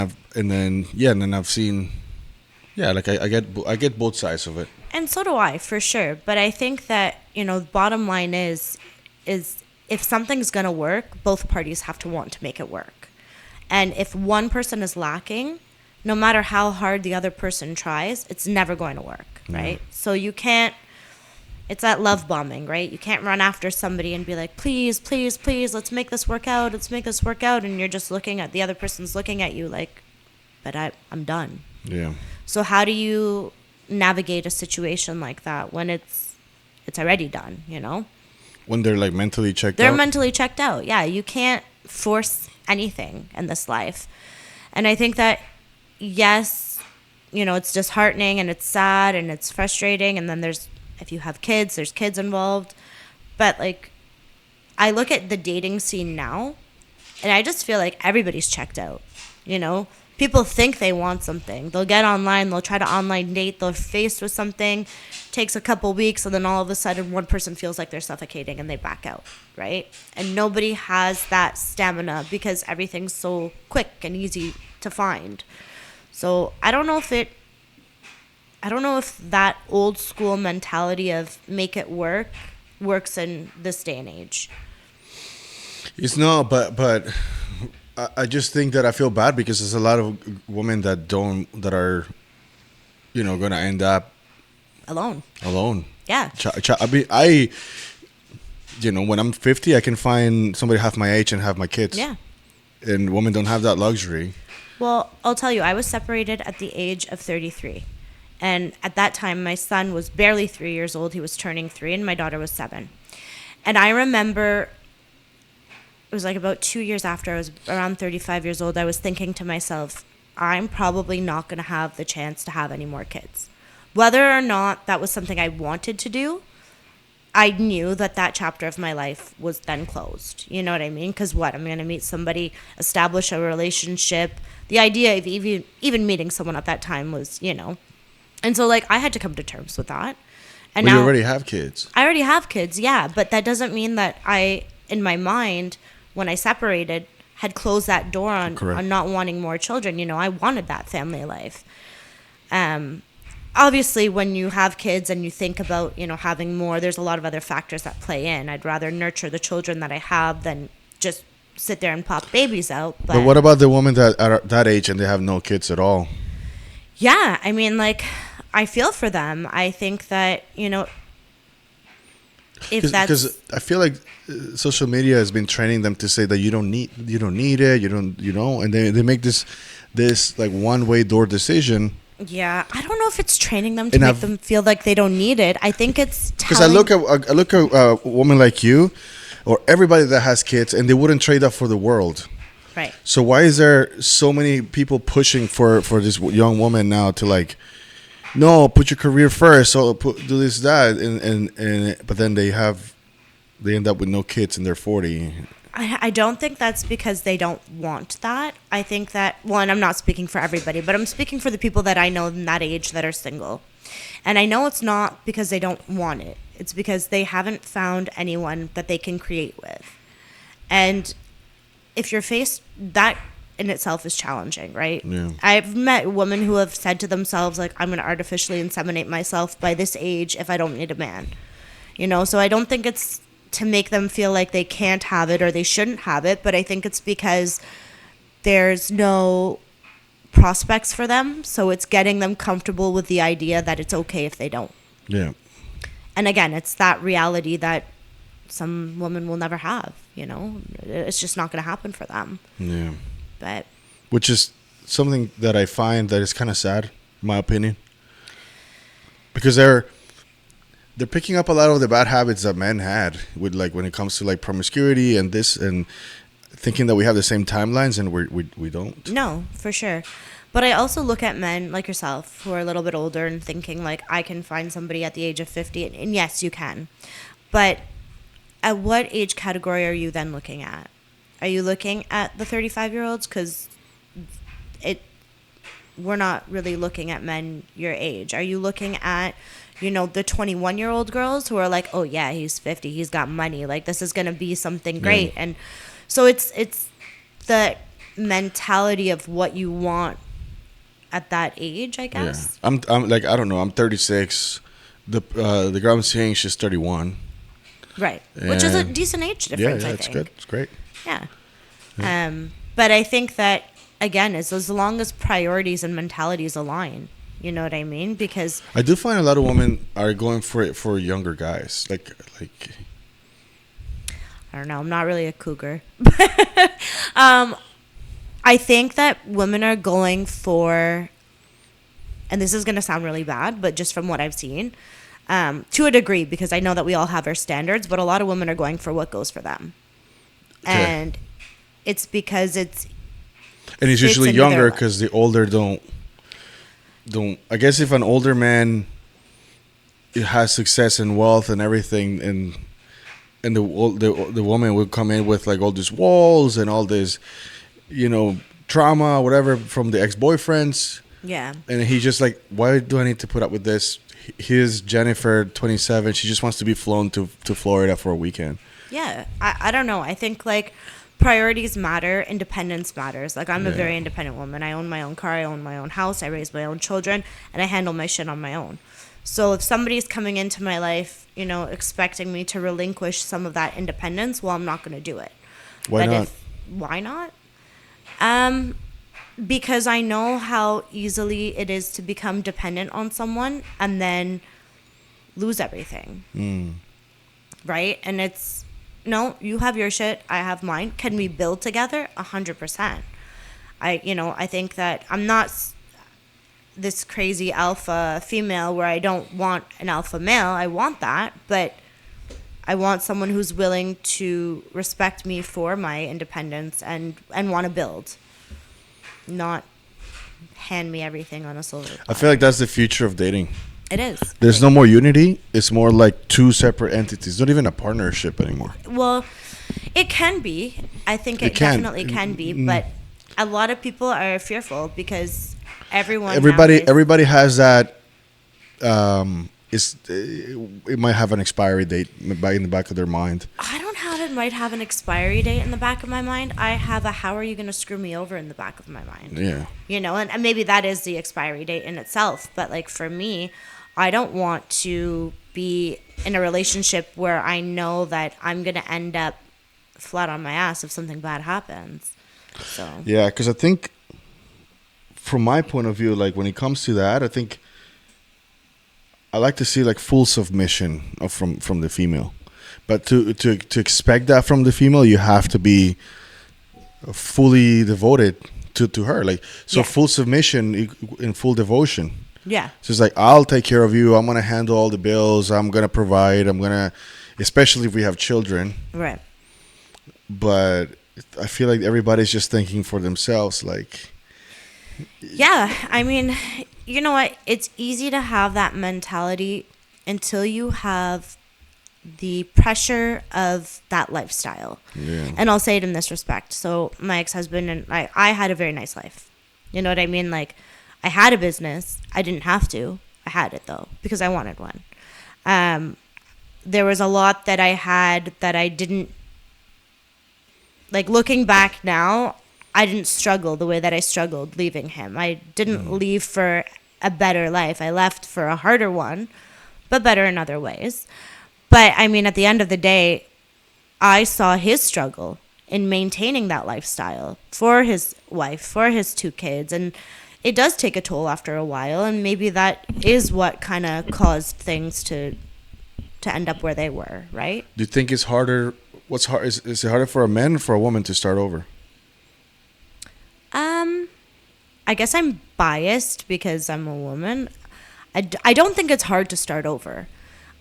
I've seen, yeah, like I get both sides of it. and so do I, for sure. But I think that, the bottom line is if something's going to work, both parties have to want to make it work. And if one person is lacking, no matter how hard the other person tries, it's never going to work, right? So you can't, it's that love bombing, right? You can't run after somebody and be like, please, please, please, let's make this work out. Let's make this work out. And you're just looking at, the other person's looking at you like, but I'm done. Yeah. So how do you navigate a situation like that when it's already done, When they're like mentally checked They're out. mentally checked out. Yeah, you can't force anything in this life. And I think that, yes, it's disheartening and it's sad and it's frustrating. And then if you have kids, there's kids involved. But like, I look at the dating scene now and I just feel like everybody's checked out, People think they want something. They'll get online, they'll try to online date, they're faced with something, takes a couple weeks, and then all of a sudden one person feels like they're suffocating and they back out, right? And nobody has that stamina because everything's so quick and easy to find. So I don't know if that old school mentality of make it work works in this day and age. It's not, but I just think that I feel bad because there's a lot of women that are, going to end up Alone. Yeah. I mean, when I'm 50, I can find somebody half my age and have my kids. Yeah. And women don't have that luxury. Well, I'll tell you, I was separated at the age of 33. And at that time, my son was barely 3 years old. He was turning 3, and my daughter was 7. And I remember it was like about 2 years after I was around 35 years old, I was thinking to myself, I'm probably not going to have the chance to have any more kids. Whether or not that was something I wanted to do, I knew that chapter of my life was then closed. You know what I mean? Because I'm going to meet somebody, establish a relationship. The idea of even meeting someone at that time was, And so, I had to come to terms with that. And Well, now you already have kids. I already have kids, yeah. But that doesn't mean that I, in my mind, when I separated, had closed that door on not wanting more children. I wanted that family life. Obviously, when you have kids and you think about, having more, there's a lot of other factors that play in. I'd rather nurture the children that I have than just sit there and pop babies out. But what about the women that are that age and they have no kids at all? Yeah, I mean, I feel for them. I think that, if that's... Because I feel like social media has been training them to say that you don't need it, and they make this like one-way door decision. Yeah, I don't know if it's training them to make them feel like they don't need it. I think it's because I look at a woman like you, or everybody that has kids, and they wouldn't trade that for the world. Right. So why is there so many people pushing for this young woman now to no, put your career first, so do this, that, and but then they end up with no kids and they're 40. I don't think that's because they don't want that. I think that, one, I'm not speaking for everybody, but I'm speaking for the people that I know in that age that are single. And I know it's not because they don't want it. It's because they haven't found anyone that they can create with. And if you're faced that in itself is challenging, right? Yeah. I've met women who have said to themselves, like, I'm going to artificially inseminate myself by this age if I don't need a man. So I don't think it's to make them feel like they can't have it or they shouldn't have it, but I think it's because there's no prospects for them, so it's getting them comfortable with the idea that it's okay if they don't. Yeah. And again, it's that reality that some women will never have, it's just not going to happen for them. Yeah. But Which is something that I find that is kind of sad, in my opinion, because they're picking up a lot of the bad habits that men had with, like, when it comes to, like, promiscuity and this, and thinking that we have the same timelines, and we don't. No, for sure. But I also look at men like yourself who are a little bit older and thinking, like, I can find somebody at the age of 50. And yes, you can. But at what age category are you then looking at? Are you looking at the 35-year-olds? Because we're not really looking at men your age. Are you looking at, the 21-year-old girls who are like, oh, yeah, he's 50. He's got money. Like, this is going to be something great. Yeah. And so it's the mentality of what you want at that age, I guess. Yeah. I'm like, I don't know. I'm 36. The girl I'm seeing, she's 31. Right. Which is a decent age difference, yeah, I it's think. good. It's great. Yeah. But I think that, again, is as long as priorities and mentalities align, you know what I mean? Because I do find a lot of women are going for it for younger guys. Like I don't know. I'm not really a cougar. I think that women are going for, and this is going to sound really bad, but just from what I've seen, to a degree, because I know that we all have our standards, but a lot of women are going for what goes for them. Okay. And it's because it's usually younger, because the older don't. I guess if an older man has success and wealth and everything, and the woman would come in with, like, all these walls and all this, trauma, whatever, from the ex-boyfriends. Yeah. And he's just like, why do I need to put up with this? Here's Jennifer, 27. She just wants to be flown to Florida for a weekend. Yeah. I don't know. I think, like, priorities matter. Independence matters. Like, I'm a very independent woman. I own my own car. I own my own house. I raise my own children. And I handle my shit on my own. So if somebody's coming into my life, expecting me to relinquish some of that independence, well, I'm not going to do it. Why not? Why not? Because I know how easily it is to become dependent on someone and then lose everything. Right? And it's, no, you have your shit, I have mine. Can we build together? 100%. I think that I'm not this crazy alpha female where I don't want an alpha male. I want that, but I want someone who's willing to respect me for my independence and want to build, not hand me everything on a silver platter. I feel like that's the future of dating. It is. There's no more unity. It's more like two separate entities. Not even a partnership anymore. Well, it can be. I think it definitely can be, but a lot of people are fearful because everybody has that. It might have an expiry date in the back of their mind. I don't have it might have an expiry date in the back of my mind. I have a how are you going to screw me over in the back of my mind. Yeah. And maybe that is the expiry date in itself. But, like, for me, I don't want to be in a relationship where I know that I'm going to end up flat on my ass if something bad happens. So. Yeah, because I think from my point of view, like, when it comes to that, I think I like to see, like, full submission from the female. But to expect that from the female, you have to be fully devoted to her. Like, so full submission in full devotion. Yeah. So it's like, I'll take care of you. I'm going to handle all the bills. I'm going to provide. Especially if we have children. Right. But I feel like everybody's just thinking for themselves, like. Yeah. I mean, you know what? It's easy to have that mentality until you have the pressure of that lifestyle. Yeah. And I'll say it in this respect. So my ex-husband and I had a very nice life. You know what I mean? Like, I had a business. I didn't have to. I had it, though, because I wanted one. There was a lot that I had that I didn't. Like, looking back now, I didn't struggle the way that I struggled leaving him. I didn't leave for a better life. I left for a harder one, but better in other ways. But I mean, at the end of the day, I saw his struggle in maintaining that lifestyle for his wife, for his 2 kids. And it does take a toll after a while. And maybe that is what kind of caused things to end up where they were, right? Do you think it's harder? What's hard? Is it harder for a man or for a woman to start over? I guess I'm biased because I'm a woman. I don't think it's hard to start over.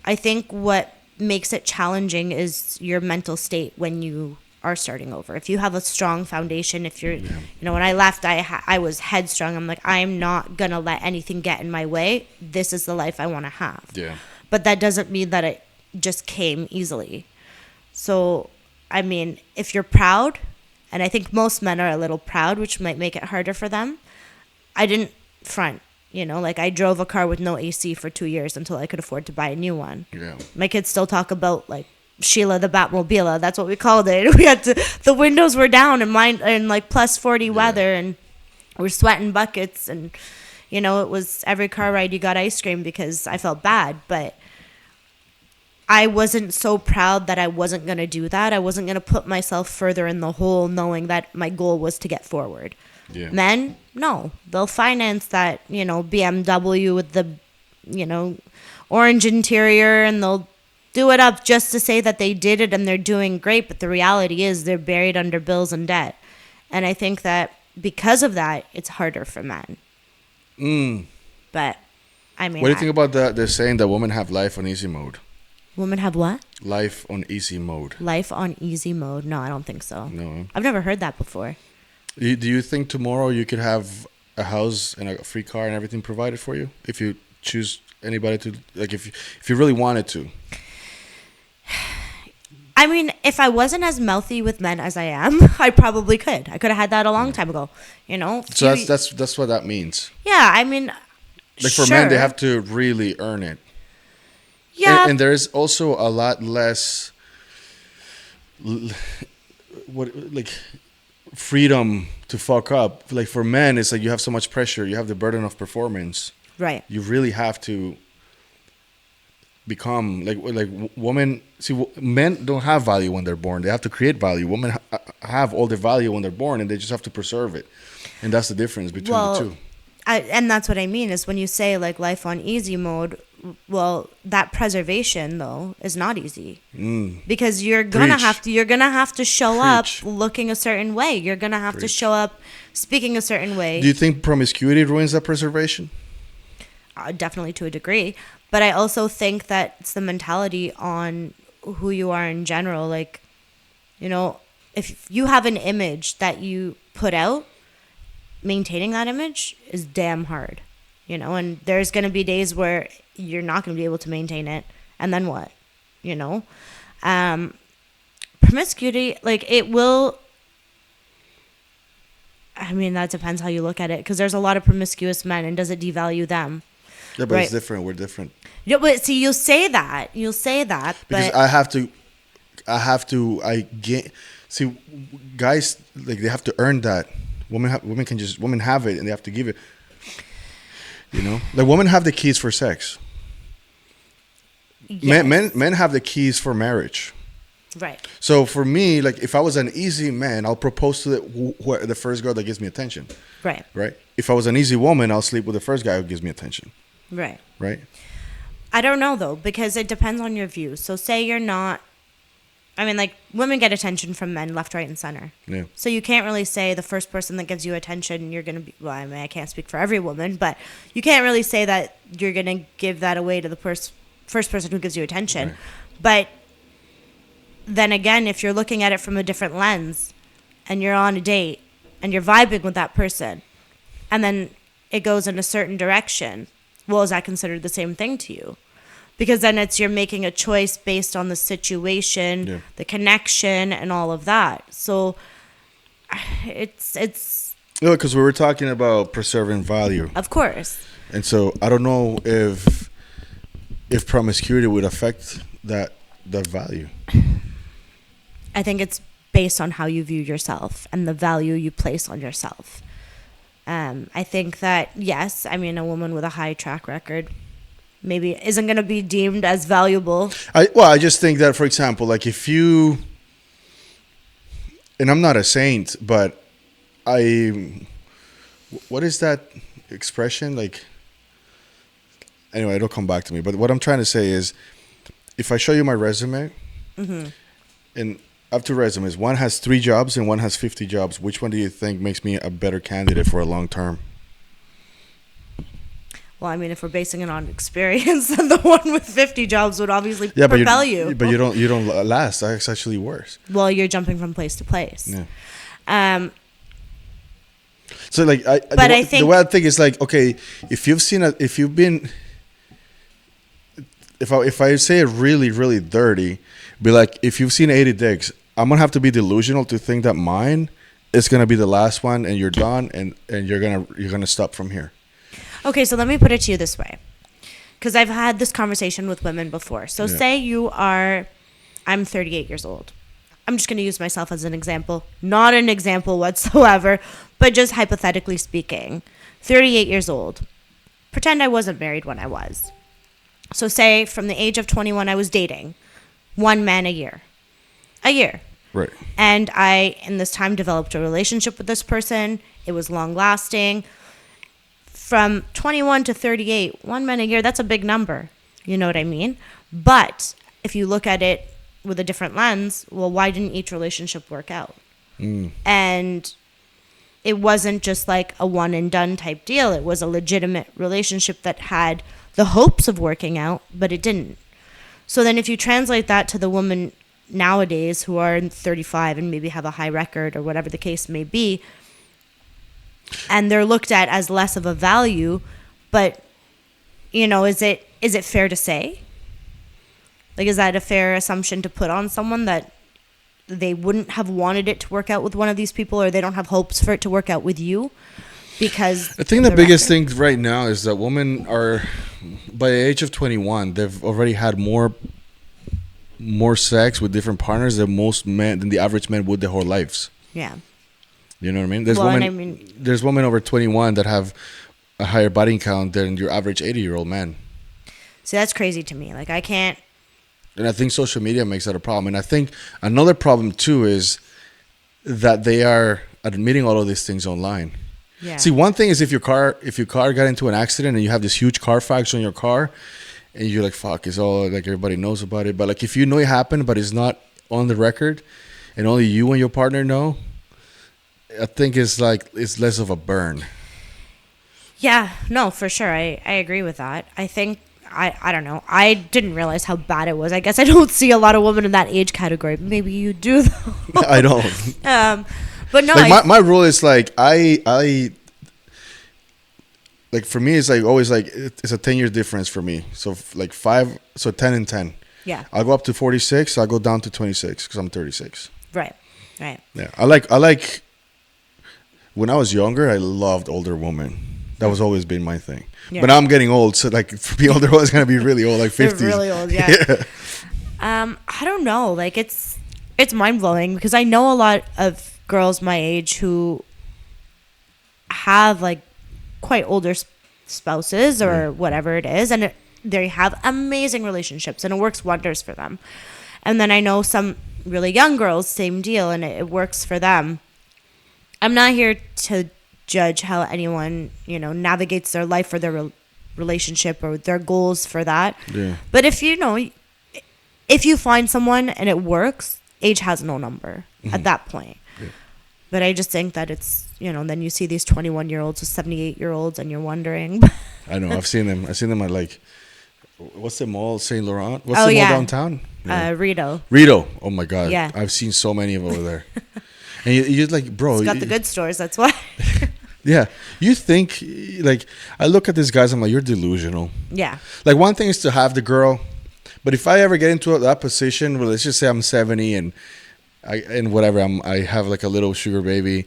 I think what makes it challenging is your mental state when you are starting over. If you have a strong foundation, if you're, when I left, I was headstrong. I'm like, I'm not going to let anything get in my way. This is the life I want to have. Yeah. But that doesn't mean that it just came easily. So, I mean, if you're proud, and I think most men are a little proud, which might make it harder for them. I didn't front, like I drove a car with no AC for 2 years until I could afford to buy a new one. Yeah. My kids still talk about like Sheila the Batmobile. That's what we called it. We had the windows were down and like plus 40 weather, and we're sweating buckets, and it was every car ride you got ice cream because I felt bad, but I wasn't so proud that I wasn't going to do that. I wasn't going to put myself further in the hole knowing that my goal was to get forward. Yeah. Men, no. They'll finance that, BMW with the, orange interior, and they'll do it up just to say that they did it and they're doing great. But the reality is they're buried under bills and debt. And I think that because of that, it's harder for men. But, I mean... What do you think about the saying that women have life on easy mode? Women have what? Life on easy mode. Life on easy mode? No, I don't think so. No. I've never heard that before. Do you think tomorrow you could have a house and a free car and everything provided for you if you choose anybody to, like, if you really wanted to? I mean, if I wasn't as mouthy with men as I am, I probably could. I could have had that a long time ago. So that's what that means. Yeah, I mean, like for men, they have to really earn it. Yeah, and there is also a lot less freedom to fuck up. Like for men, it's like you have so much pressure. You have the burden of performance. Right. You really have to become like women. See, men don't have value when they're born. They have to create value. Women have all the value when they're born, and they just have to preserve it. And that's the difference between the two. And that's what I mean is when you say like life on easy mode. Well, that preservation though is not easy because you're gonna have to show up looking a certain way. You're gonna have to show up speaking a certain way. Do you think promiscuity ruins that preservation? Definitely to a degree, but I also think that it's the mentality on who you are in general. Like, if you have an image that you put out, maintaining that image is damn hard. And there's going to be days where you're not going to be able to maintain it. And then what? Promiscuity, like it will, I mean, that depends how you look at it. Because there's a lot of promiscuous men, and does it devalue them? Yeah, but it's different. We're different. Yeah, but see, you'll say that. But because see, guys, like they have to earn that. Women have it, and they have to give it. Like women have the keys for sex. Yes. Men have the keys for marriage. Right. So for me, like if I was an easy man, I'll propose to the first girl that gives me attention. Right. Right. If I was an easy woman, I'll sleep with the first guy who gives me attention. Right. Right. I don't know though, because it depends on your view. So say you're not. I mean, like, women get attention from men left, right, and center. Yeah. So you can't really say the first person that gives you attention, you're going to be... Well, I mean, I can't speak for every woman, but you can't really say that you're going to give that away to the first person who gives you attention. Right. But then again, if you're looking at it from a different lens, and you're on a date, and you're vibing with that person, and then it goes in a certain direction, well, is that considered the same thing to you? Because then you're making a choice based on the situation, the connection, and all of that. So it's. Because we were talking about preserving value. Of course. And so I don't know if promiscuity would affect that value. I think it's based on how you view yourself and the value you place on yourself. I think that, yes, I mean, a woman with a high track record maybe isn't going to be deemed as valuable. I just think that, for example, like if you, and I'm not a saint, but what is that expression? Like, anyway, it'll come back to me. But what I'm trying to say is, if I show you my resume, and I have two resumes, one has 3 jobs and one has 50 jobs. Which one do you think makes me a better candidate for a long term? Well, I mean, if we're basing it on experience, then the one with 50 jobs would obviously propel you. But you don't last. That's actually worse. Well, you're jumping from place to place. Yeah. So like, I think the way I think is like, okay, if I say it really, really dirty, be like, if you've seen 80 dicks, I'm gonna have to be delusional to think that mine is gonna be the last one, and you're done, and you're gonna stop from here. Okay, so let me put it to you this way, because I've had this conversation with women before. So say I'm 38 years old. I'm just going to use myself as an example, not an example whatsoever, but just hypothetically speaking. 38 years old. Pretend I wasn't married when I was. So say from the age of 21, I was dating 1 man a year. A year. Right. And I, in this time, developed a relationship with this person. It was long lasting. From 21 to 38, 1 man a year, that's a big number. You know what I mean? But if you look at it with a different lens, well, why didn't each relationship work out? And it wasn't just like a one and done type deal. It was a legitimate relationship that had the hopes of working out, but it didn't. So then if you translate that to the women nowadays who are 35 and maybe have a high record or whatever the case may be, and they're looked at as less of a value, but, you know, is it fair to say? Like, is that a fair assumption to put on someone that they wouldn't have wanted it to work out with one of these people, or they don't have hopes for it to work out with you? Because I think the biggest thing right now is that women are, by the age of 21, they've already had more sex with different partners than the average man would their whole lives. Yeah. You know what I mean? There's women over 21 that have a higher body count than your average 80-year-old man. See, that's crazy to me. Like, I can't. And I think social media makes that a problem. And I think another problem too is that they are admitting all of these things online. Yeah. See, one thing is if your car got into an accident and you have this huge Carfax on your car, and you're like, fuck, it's all like everybody knows about it. But like, if you know it happened, but it's not on the record, and only you and your partner know, I think it's less of a burn. Yeah, no, for sure. I agree with that. I think, I don't know. I didn't realize how bad it was. I guess I don't see a lot of women in that age category. Maybe you do, though. I don't. But no, like my rule is like, I like, for me, it's like always like, it's a 10-year difference for me. So like 10 and 10. Yeah. I'll go up to 46. I'll go down to 26 because I'm 36. Right. Yeah. I like, when I was younger, I loved older women. That was always been my thing. Yeah. But now I'm getting old, so like for me, older is gonna be really old, like 50s. They're really old, yeah. I don't know. Like it's mind blowing because I know a lot of girls my age who have like quite older spouses or whatever it is, and they have amazing relationships, and it works wonders for them. And then I know some really young girls, same deal, and it works for them. I'm not here to judge how anyone, navigates their life or their relationship or their goals for that. Yeah. But if you find someone and it works, age has no number at that point. Yeah. But I just think that it's, then you see these 21-year-olds with 78-year-olds and you're wondering. I know. I've seen them. I've seen them at like, what's the mall? St. Laurent? What's the mall downtown? Yeah. Rito. Oh my God. Yeah. I've seen so many of them over there. And you're like, bro. It's got the good stores. That's why. Yeah. You think, like, I look at these guys, I'm like, you're delusional. Yeah. Like, one thing is to have the girl. But if I ever get into that position, well, let's just say I'm 70 and whatever, I have like a little sugar baby.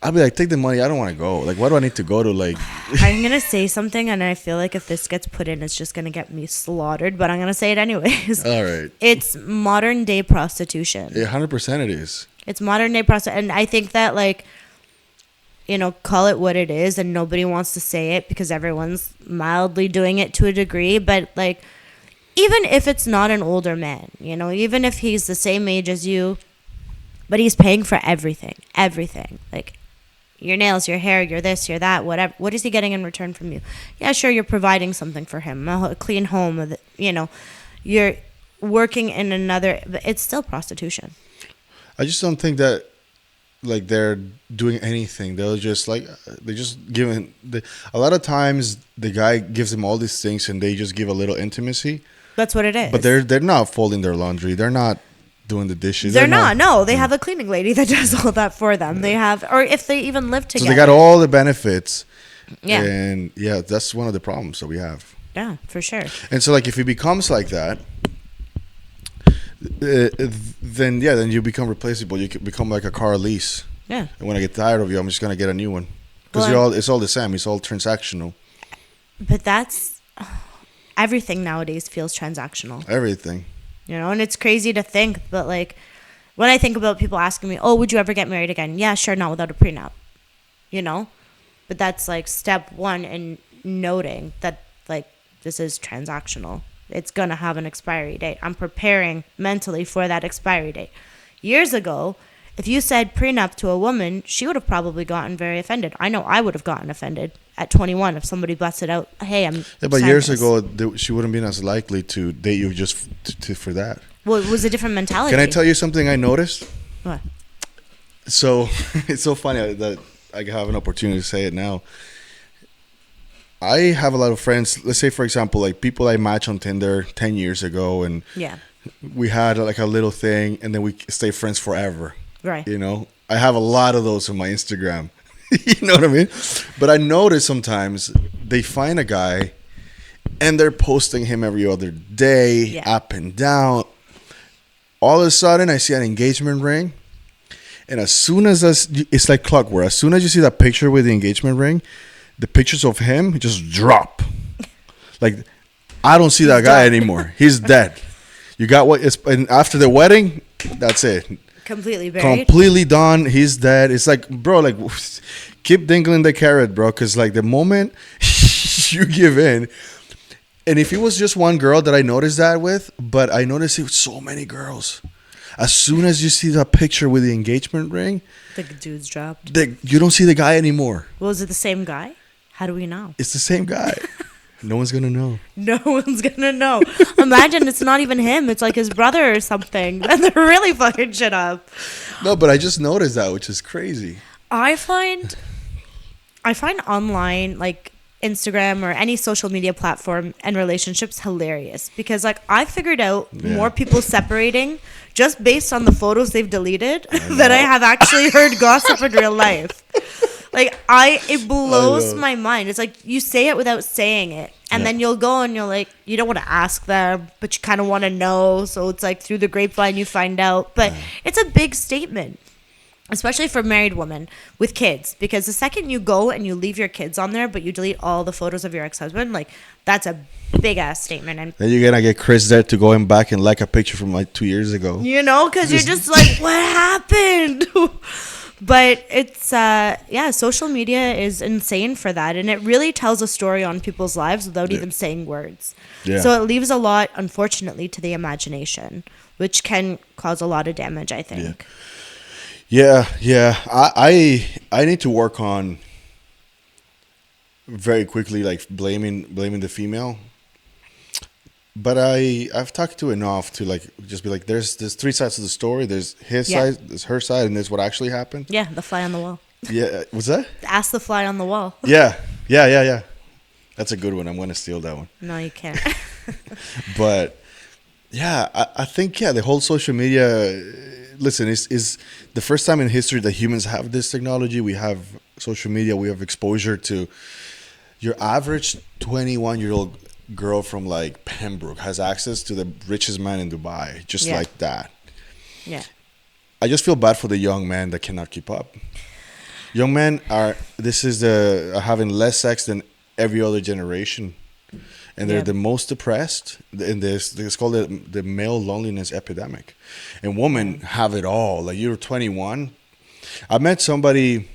I'll be like, take the money. I don't want to go. Like, why do I need to go to like? I'm gonna say something, and I feel like if this gets put in, it's just gonna get me slaughtered. But I'm gonna say it anyways. All right. It's modern day prostitution. Yeah, 100% it is. It's modern day prostitution, and I think that like, call it what it is, and nobody wants to say it because everyone's mildly doing it to a degree. But like, even if it's not an older man, even if he's the same age as you, but he's paying for everything, like your nails, your hair, your this, your that, whatever. What is he getting in return from you? Yeah, sure, you're providing something for him, a clean home, you're working in another, but it's still prostitution. I just don't think that like they're doing anything. They're just giving. A lot of times the guy gives them all these things and they just give a little intimacy. That's what it is. But they're not folding their laundry. They're not doing the dishes. They're not. No, they have a cleaning lady that does all that for them. Yeah. They have, or if they even live together. So they got all the benefits. Yeah. And yeah, that's one of the problems that we have. Yeah, for sure. And so like if it becomes like that, then you become replaceable. You can become like a car lease. Yeah. And when I get tired of you, I'm just gonna get a new one because it's all the same. It's all transactional. But that's everything nowadays feels transactional. Everything. And it's crazy to think, but like when I think about people asking me, "Oh, would you ever get married again?" Yeah, sure, not without a prenup. But that's like step one in noting that like this is transactional. It's going to have an expiry date. I'm preparing mentally for that expiry date. Years ago, if you said prenup to a woman, she would have probably gotten very offended. I know I would have gotten offended at 21 if somebody busted out, "Hey, I'm..." Yeah, but years ago, she wouldn't be as likely to date you just for that. Well, it was a different mentality. Can I tell you something I noticed? What? So, it's so funny that I have an opportunity to say it now. I have a lot of friends, let's say, for example, like people I match on Tinder 10 years ago, and we had like a little thing, and then we stay friends forever. Right. I have a lot of those on my Instagram. You know what I mean? But I notice sometimes they find a guy, and they're posting him every other day, up and down. All of a sudden, I see an engagement ring, and as soon as it's like clockwork. As soon as you see that picture with the engagement ring, the pictures of him just drop. Like, I don't see that guy anymore. He's dead. You got and after the wedding, that's it. Completely buried. Completely done. He's dead. It's like, bro, like, keep dangling the carrot, bro. Because, like, the moment you give in, and if it was just one girl that I noticed that with, but I noticed it with so many girls. As soon as you see that picture with the engagement ring, the dude's dropped. You don't see the guy anymore. Well, is it the same guy? How do we know? It's the same guy. No one's going to know. No one's going to know. Imagine it's not even him. It's like his brother or something. And they're really fucking shit up. No, but I just noticed that, which is crazy. I find online, like Instagram or any social media platform and relationships hilarious. Because like I figured out more people separating just based on the photos they've deleted than I have actually heard gossip in real life. Like it blows my mind. It's like you say it without saying it, and then you'll go and you're like, you don't want to ask them, but you kind of want to know. So it's like through the grapevine you find out. But it's a big statement, especially for married women with kids, because the second you go and you leave your kids on there, but you delete all the photos of your ex-husband, like that's a big ass statement. And then you're gonna get Chris there to go in back and like a picture from like 2 years ago. Because you're just like, what happened? But it's, social media is insane for that. And it really tells a story on people's lives without even saying words. Yeah. So it leaves a lot, unfortunately, to the imagination, which can cause a lot of damage, I think. Yeah. I need to work on very quickly, like blaming the female. But I've talked to enough to like just be like, there's three sides of the story. There's his side, there's her side, and there's what actually happened. Yeah, the fly on the wall. Yeah, what's that? Ask the fly on the wall. Yeah. That's a good one. I'm gonna steal that one. No, you can't. But yeah, I think the whole social media. Listen, is the first time in history that humans have this technology. We have social media. We have exposure to your average 21-year-old girl from like Pembroke has access to the richest man in Dubai, just like that. Yeah. I just feel bad for the young man that cannot keep up. Young men are. This is the are having less sex than every other generation, and they're Yep. the most depressed. And this it's called the male loneliness epidemic, and women have it all. Like you're 21. I met somebody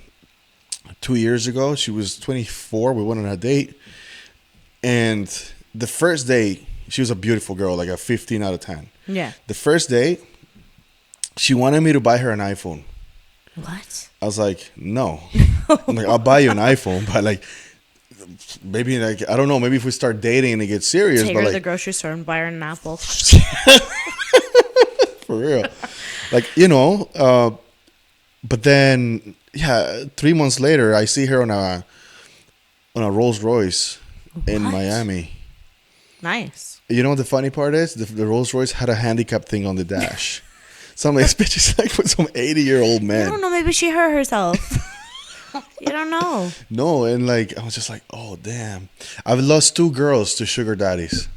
2 years ago. She was 24. We went on a date, and the first day she was a beautiful girl, like a 15 out of 10. Yeah. The first day, she wanted me to buy her an iPhone. What? I was like, no. I'm like, I'll buy you an iPhone, but like, maybe like I don't know. Maybe if we start dating and it gets serious, Take but her to like the grocery store and buy her an apple. for real, like But then, yeah, 3 months later, I see her on a Rolls Royce in What? Miami. Nice. You know what the funny part is? The Rolls Royce had a handicap thing on the dash. So I'm like, this bitch is like with some 80-year-old I man. don't know. Maybe she hurt herself. You don't know. No, and like I was just like, oh damn. I've lost 2 girls to sugar daddies.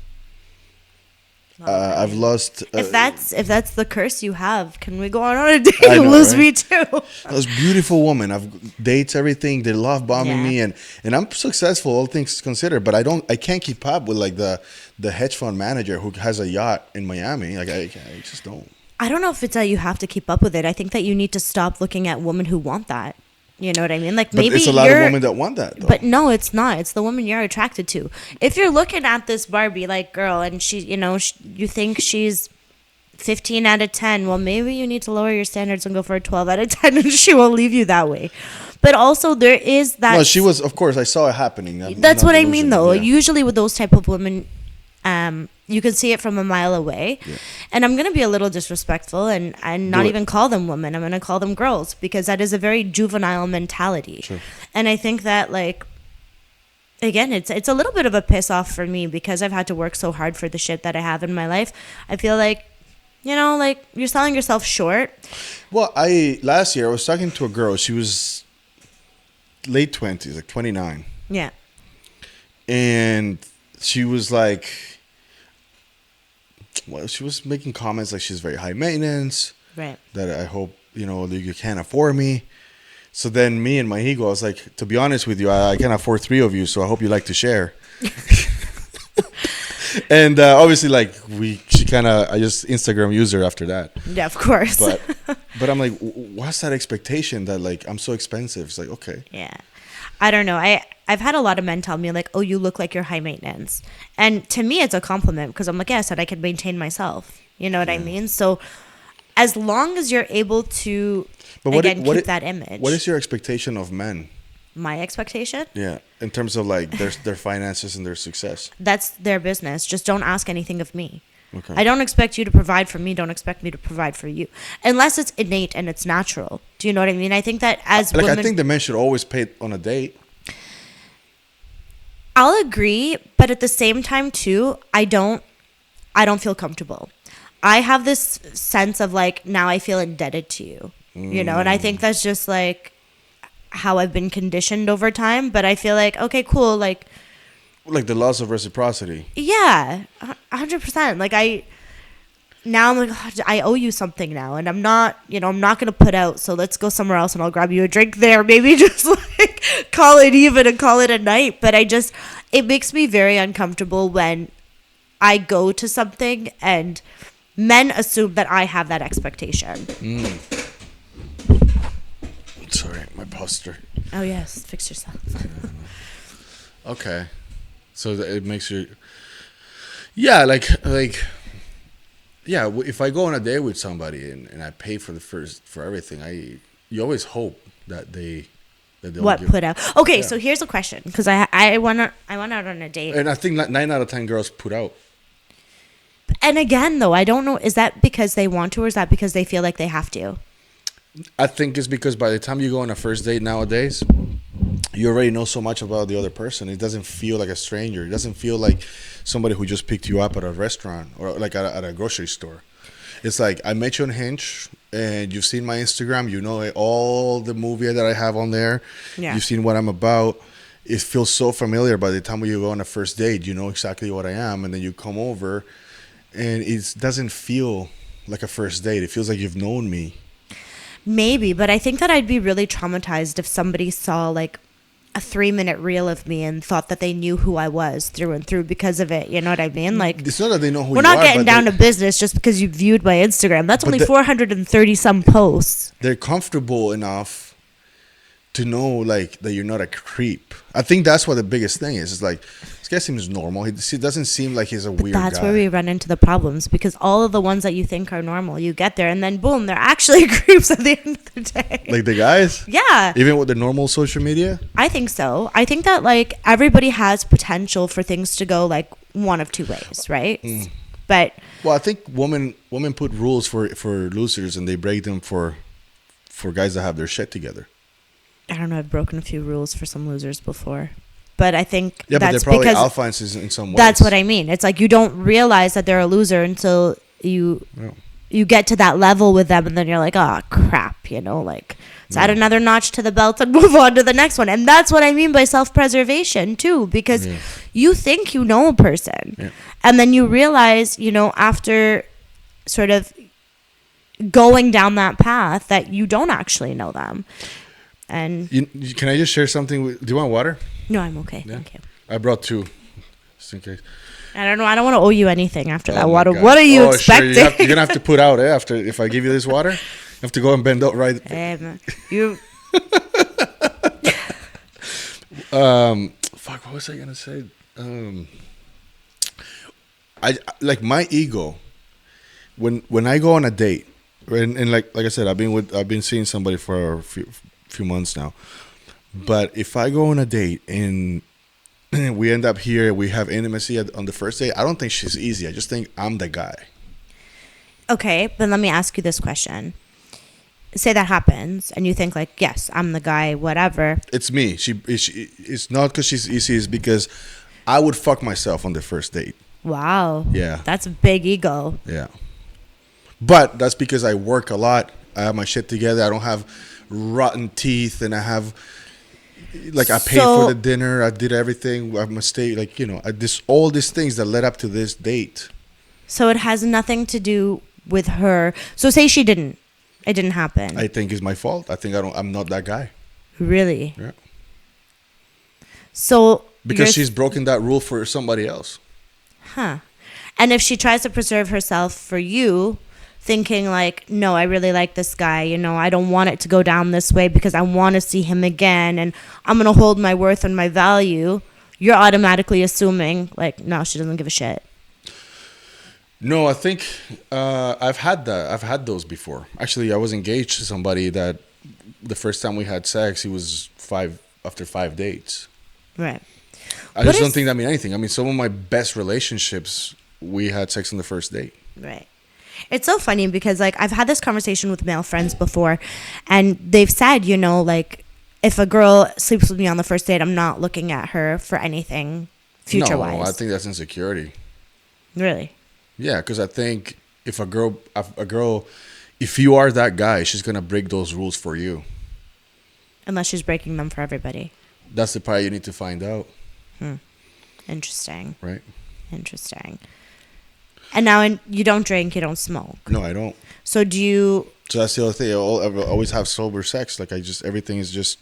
I've lost. If that's the curse you have, can we go on a date I and know, lose right? me too? Those beautiful women. I've dates, everything. They love bombing Yeah. me, and I'm successful, all things considered. But I can't keep up with like the hedge fund manager who has a yacht in Miami. Like I just don't. I don't know if it's that you have to keep up with it. I think that you need to stop looking at women who want that. You know what I mean? Like But maybe it's a lot of you're- women that want that, though. But no, it's not. It's the woman you're attracted to. If you're looking at this Barbie like girl and she, you think she's 15 out of 10, well, maybe you need to lower your standards and go for a 12 out of 10 and she won't leave you that way. But also there is that. No, she was. Of course, I saw it happening. That's what I mean, though. Yeah. Usually with those type of women, you can see it from a mile away. Yeah. And I'm going to be a little disrespectful and not Do it. even call them women. I'm going to call them girls because that is a very juvenile mentality. Sure. And I think that, like, again, it's a little bit of a piss off for me because I've had to work so hard for the shit that I have in my life. I feel like, like you're selling yourself short. Well, last year I was talking to a girl. She was late 20s, like 29, Yeah. and she was like, well, she was making comments like she's very high maintenance. Right. That I hope that you can't afford me. So then me and my ego, I was like, to be honest with you, I can afford 3 of you, so I hope you like to share. And obviously, like I just Instagram user after that. Yeah, of course. But I'm like, what's that expectation that like I'm so expensive? It's like, okay. Yeah. I don't know. I've had a lot of men tell me like, oh, you look like you're high maintenance. And to me, it's a compliment because I'm like, yeah, I said I can maintain myself. You know what I mean? So as long as you're able to, keep that image. What is your expectation of men? My expectation? Yeah, in terms of like their finances and their success. That's their business. Just don't ask anything of me. Okay. I don't expect you to provide for me. Don't expect me to provide for you. Unless it's innate and it's natural. Do you know what I mean? I think that as women... I think the men should always pay on a date. I'll agree, but at the same time too, I don't feel comfortable. I have this sense of like, now I feel indebted to you. And I think that's just like how I've been conditioned over time, but I feel like, okay, cool, like the loss of reciprocity. yeah, 100%. Like I'm like, oh, I owe you something now, and I'm not gonna put out, so let's go somewhere else and I'll grab you a drink there. Maybe just like call it even and call it a night. But it makes me very uncomfortable when I go to something and men assume that I have that expectation. Sorry, my posture. Oh yes, fix yourself. Okay, so it makes you. Yeah, like yeah. If I go on a date with somebody and I pay for everything, you always hope that they'll What give. put out? Okay, Yeah. so here's a question because I went out on a date. And I think 9 out of 10 girls put out. And again, though, I don't know. Is that because they want to, or is that because they feel like they have to? I think it's because by the time you go on a first date nowadays, you already know so much about the other person. It doesn't feel like a stranger. It doesn't feel like somebody who just picked you up at a restaurant or like at a grocery store. It's like I met you on Hinge and you've seen my Instagram. You know all the movie that I have on there. Yeah. You've seen what I'm about. It feels so familiar by the time you go on a first date. You know exactly what I am. And then you come over and it doesn't feel like a first date. It feels like you've known me. Maybe, but I think that I'd be really traumatized if somebody saw like a 3-minute reel of me and thought that they knew who I was through and through because of it. You know what I mean? Like, It's not that they know who we're you not are, getting but down to business just because you viewed my Instagram. That's But only the- 430 some posts. they're comfortable enough to know like that you're not a creep. I think that's what the biggest thing is. It's like this guy seems normal. He doesn't seem like he's a weird That's guy. where we run into the problems, because all of the ones that you think are normal, you get there and then boom, they're actually creeps at the end of the day. Like the guys, Yeah, even with the normal social media. I think so. I think that like everybody has potential for things to go like one of two ways, right? But Well, I think women put rules for losers and they break them for guys that have their shit together. I don't know, I've broken a few rules for some losers before. But I think Yeah, but that's they're probably because alpha in some ways. that's what I mean. It's like you don't realize that they're a loser until you get to that level with them, and then you're like, oh crap, you know, like let's add another notch to the belt and move on to the next one. And that's what I mean by self-preservation too, because you think you know a person, and then you realize, you know, after sort of going down that path that you don't actually know them. And Can I just share something? Do you want water? no, I'm okay. Yeah. Thank you. I brought two, just in case. I don't know. I don't want to owe you anything after that Oh my water. God. What are you Sure. expecting? You're gonna have to put out after if I give you this water. You have to go and bend out right. You Fuck. What was I gonna say? I like my ego. When I go on a date, and like I said, I've been seeing somebody for a few months now. But if I go on a date and we end up here, we have intimacy on the first date, I don't think she's easy. I just think I'm the guy. okay? But let me ask you this question: say that happens, and you think like, yes, I'm the guy, whatever. It's me. It's not because she's easy. It's because I would fuck myself on the first date. Wow. Yeah. That's a big ego. Yeah. But that's because I work a lot. I have my shit together. I don't have rotten teeth, and I have like I paid for the dinner. I did everything. I mistake, like, you know, all these things that led up to this date. So it has nothing to do with her. So say it didn't happen. I think it's my fault. I think I'm not that guy. Really? Yeah. So Because she's broken that rule for somebody else. Huh. And if she tries to preserve herself for you, thinking like, no, I really like this guy, you know, I don't want it to go down this way because I want to see him again and I'm going to hold my worth and my value, you're automatically assuming like, no, she doesn't give a shit. No, I think I've had that. I've had those before. Actually, I was engaged to somebody that the first time we had sex, he was after 5 dates. Right. I just don't think that means anything. I mean, some of my best relationships, we had sex on the first date. Right. It's so funny because like I've had this conversation with male friends before and they've said, you know, like if a girl sleeps with me on the first date, I'm not looking at her for anything future-wise. No, I think that's insecurity. Really? Yeah, because I think if a girl, if you are that guy, she's going to break those rules for you. Unless she's breaking them for everybody. That's the part you need to find out. Interesting. Right? Interesting. And now you don't drink, you don't smoke. No, I don't. So do you... So that's the other thing. I always have sober sex. Like everything is just...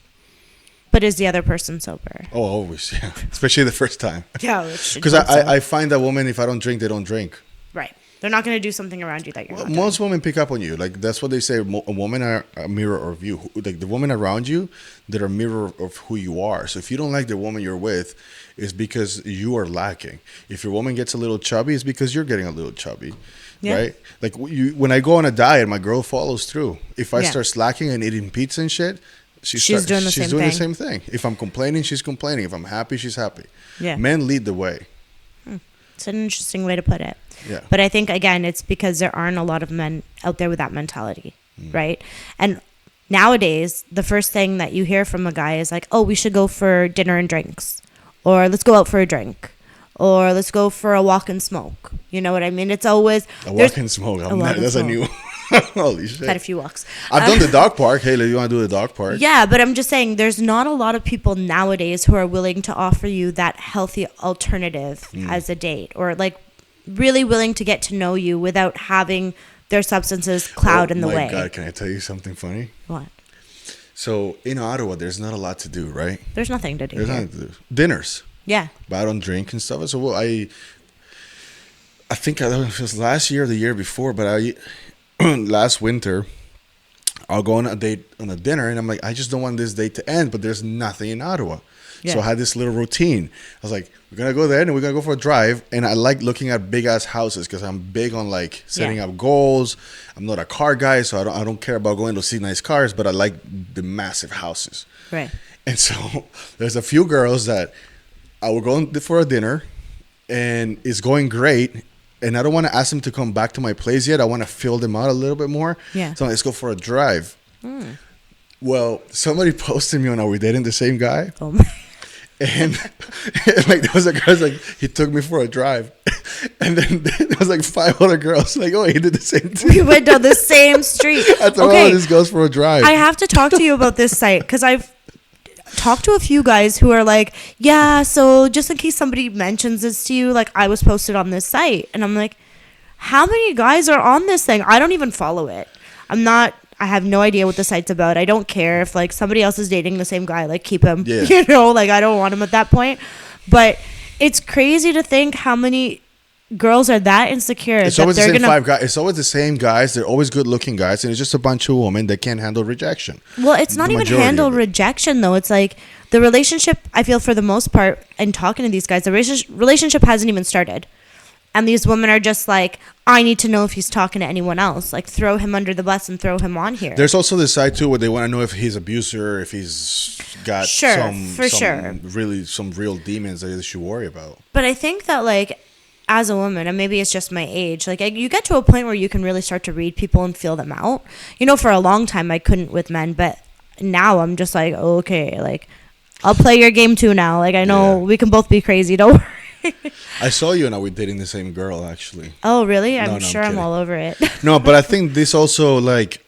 But is the other person sober? Oh, always, yeah. Especially the first time. Yeah. Because I find that women, if I don't drink, they don't drink. Right. They're not going to do something around you that you're not doing. Most women pick up on you. Like, that's what they say. A woman are a mirror of you. Like, the women around you, they're a mirror of who you are. So if you don't like the woman you're with, it's because you are lacking. If your woman gets a little chubby, it's because you're getting a little chubby. Yeah. Right? Like, when I go on a diet, my girl follows through. If I start slacking and eating pizza and shit, she's doing the same thing. If I'm complaining, she's complaining. If I'm happy, she's happy. Yeah. Men lead the way. It's an interesting way to put it. Yeah. But I think, again, it's because there aren't a lot of men out there with that mentality, right? And nowadays, the first thing that you hear from a guy is like, oh, we should go for dinner and drinks. Or let's go out for a drink. Or let's go for a walk and smoke. You know what I mean? It's always... A walk and smoke. That's a new... Holy shit. Had a few walks. I've done the dog park. Hey, you want to do the dog park? Yeah, but I'm just saying there's not a lot of people nowadays who are willing to offer you that healthy alternative as a date, or like really willing to get to know you without having their substances cloud in the way. Oh my God, can I tell you something funny? What? So in Ottawa, there's not a lot to do, right? There's nothing to do. There's here. nothing to do. Dinners, Yeah. but I don't drink and stuff. So I think I don't know if it was last year or the year before, but last winter, I'll go on a date on a dinner, and I'm like, I just don't want this date to end, but there's nothing in Ottawa. Yeah. So I had this little routine. I was like, we're going to go there, and we're going to go for a drive. And I like looking at big-ass houses because I'm big on, like, setting up goals. I'm not a car guy, so I don't care about going to see nice cars, but I like the massive houses. Right. And so there's a few girls that I will go for a dinner, and it's going great. And I don't want to ask them to come back to my place yet. I want to fill them out a little bit more. Yeah. So let's go for a drive. Well, somebody posted me on, are we dating the same guy? Oh my. And like there was a girl like, he took me for a drive. And then there was like 5 other girls like, oh, he did the same thing. We went down the same street. I thought, oh, this goes for a drive. I have to talk to you about this site because I've talked to a few guys who are like, yeah, so just in case somebody mentions this to you, like I was posted on this site. And I'm like, how many guys are on this thing? I don't even follow it. I have no idea what the site's about. I don't care if like somebody else is dating the same guy, like keep him, you know, like I don't want him at that point. But it's crazy to think how many girls are that insecure. It's always the same 5 guys. It's always the same guys. They're always good looking guys. And it's just a bunch of women that can't handle rejection. Well, it's not even handle rejection though. It's like the relationship, I feel for the most part, and talking to these guys, the relationship hasn't even started. And these women are just like, I need to know if he's talking to anyone else. Like, throw him under the bus and throw him on here. There's also this side, too, where they want to know if he's abuser, if he's got some real demons that they should worry about. But I think that, like, as a woman, and maybe it's just my age, like, you get to a point where you can really start to read people and feel them out. You know, for a long time, I couldn't with men. But now I'm just like, okay, like, I'll play your game, too, now. Like, I know we can both be crazy. Don't worry. I saw you and I were dating the same girl, actually. Oh, really? I'm sure I'm all over it. No, but I think this also, like,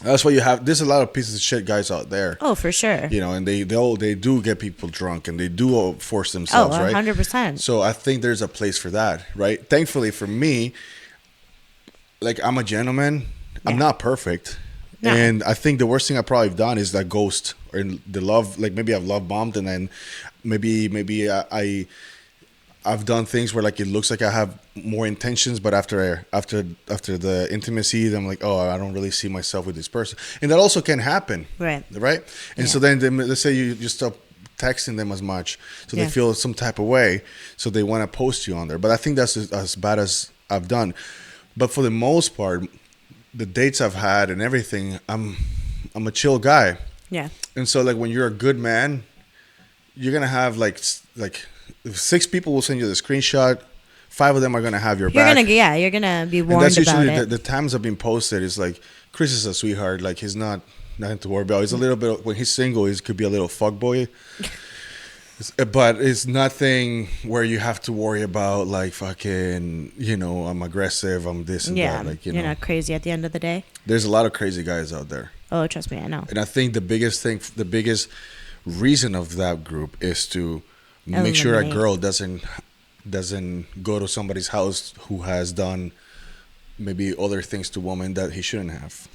that's what you have. There's a lot of pieces of shit guys out there. Oh, for sure. You know, and they do get people drunk and they do force themselves, right? 100%. So I think there's a place for that, right? Thankfully for me, like, I'm a gentleman. Yeah. I'm not perfect. No. And I think the worst thing I've probably done is that ghost or the love, like maybe I've love bombed and then maybe I've done things where like it looks like I have more intentions, but after the intimacy, I'm like, oh, I don't really see myself with this person, and that also can happen, right? And so then let's say you stop texting them as much, so they feel some type of way, so they want to post you on there. But I think that's as bad as I've done. But for the most part, the dates I've had and everything, I'm a chill guy. Yeah. And so like when you're a good man, you're gonna have like 6 people will send you the screenshot. 5 of them are gonna have your back. You're gonna be warned and that's usually about it. The times have been posted is like Chris is a sweetheart. Like he's nothing to worry about. He's a little bit when he's single. He could be a little fuckboy. But it's nothing where you have to worry about like fucking, you know, I'm aggressive, I'm this and that. Like, you're not crazy at the end of the day. There's a lot of crazy guys out there. Oh, trust me, I know. And I think the biggest reason of that group is to make sure a girl doesn't go to somebody's house who has done maybe other things to women that he shouldn't have.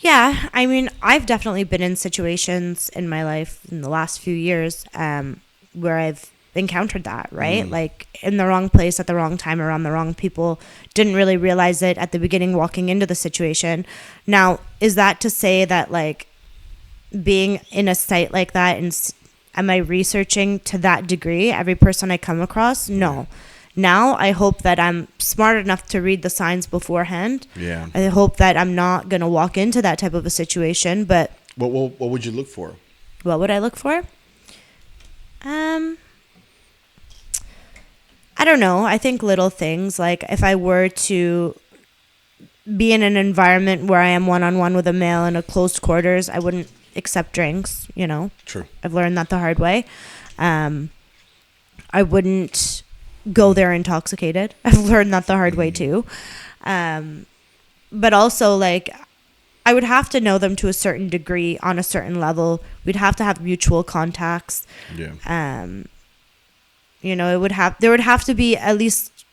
Yeah, I mean, I've definitely been in situations in my life in the last few years where I've encountered that, right? Like in the wrong place at the wrong time around the wrong people. Didn't really realize it at the beginning walking into the situation. Now, is that to say that like being in a site like that and am I researching to that degree every person I come across? No. Now I hope that I'm smart enough to read the signs beforehand. Yeah. I hope that I'm not going to walk into that type of a situation, but what would you look for? What would I look for? I don't know. I think little things like if I were to be in an environment where I am one-on-one with a male in a closed quarters, I wouldn't accept drinks, you know. True. I've learned that the hard way. I wouldn't go there intoxicated. I've learned that the hard way too. But also like I would have to know them to a certain degree on a certain level. We'd have to have mutual contacts. Yeah. You know, there would have to be at least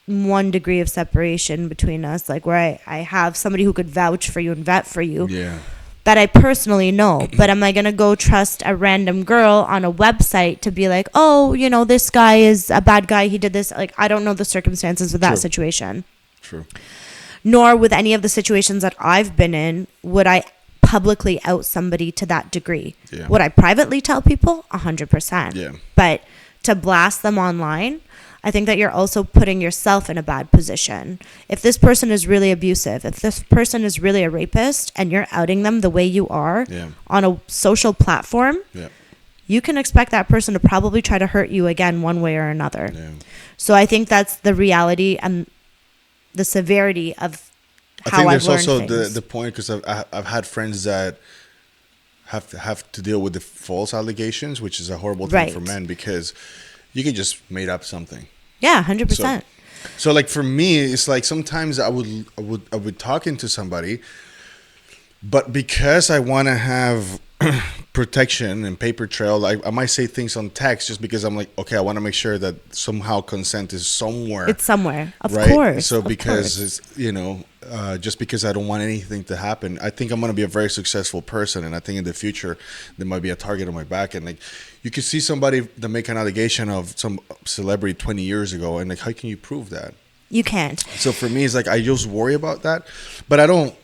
1 degree of separation between us, like where I have somebody who could vouch for you and vet for you. Yeah. That I personally know. But am I going to go trust a random girl on a website to be like, oh, you know, this guy is a bad guy. He did this. Like, I don't know the circumstances of that True. situation. True. Nor with any of the situations that I've been in, would I publicly out somebody to that degree. Yeah. Would I privately tell people? 100%. Yeah. But to blast them online, I think that you're also putting yourself in a bad position. If this person is really abusive, if this person is really a rapist, and you're outing them the way you are on a social platform, you can expect that person to probably try to hurt you again one way or another. Yeah. So I think that's the reality and the severity of how I've learned things. I think there's also the point, because I've had friends that have to deal with the false allegations, which is a horrible thing for men, because you can just made up something. Yeah, 100%. So like for me, it's like sometimes I would talking to somebody, but because I want to have protection and paper trail, like I might say things on text just because I'm like, okay, I want to make sure that somehow consent is somewhere. It's somewhere, of right? course. So because it's, you know, just because I don't want anything to happen, I think I'm going to be a very successful person, and I think in the future there might be a target on my back. And like, you could see somebody that make an allegation of some celebrity 20 years ago, and like, how can you prove that? You can't. So for me, it's like I just worry about that, but I don't.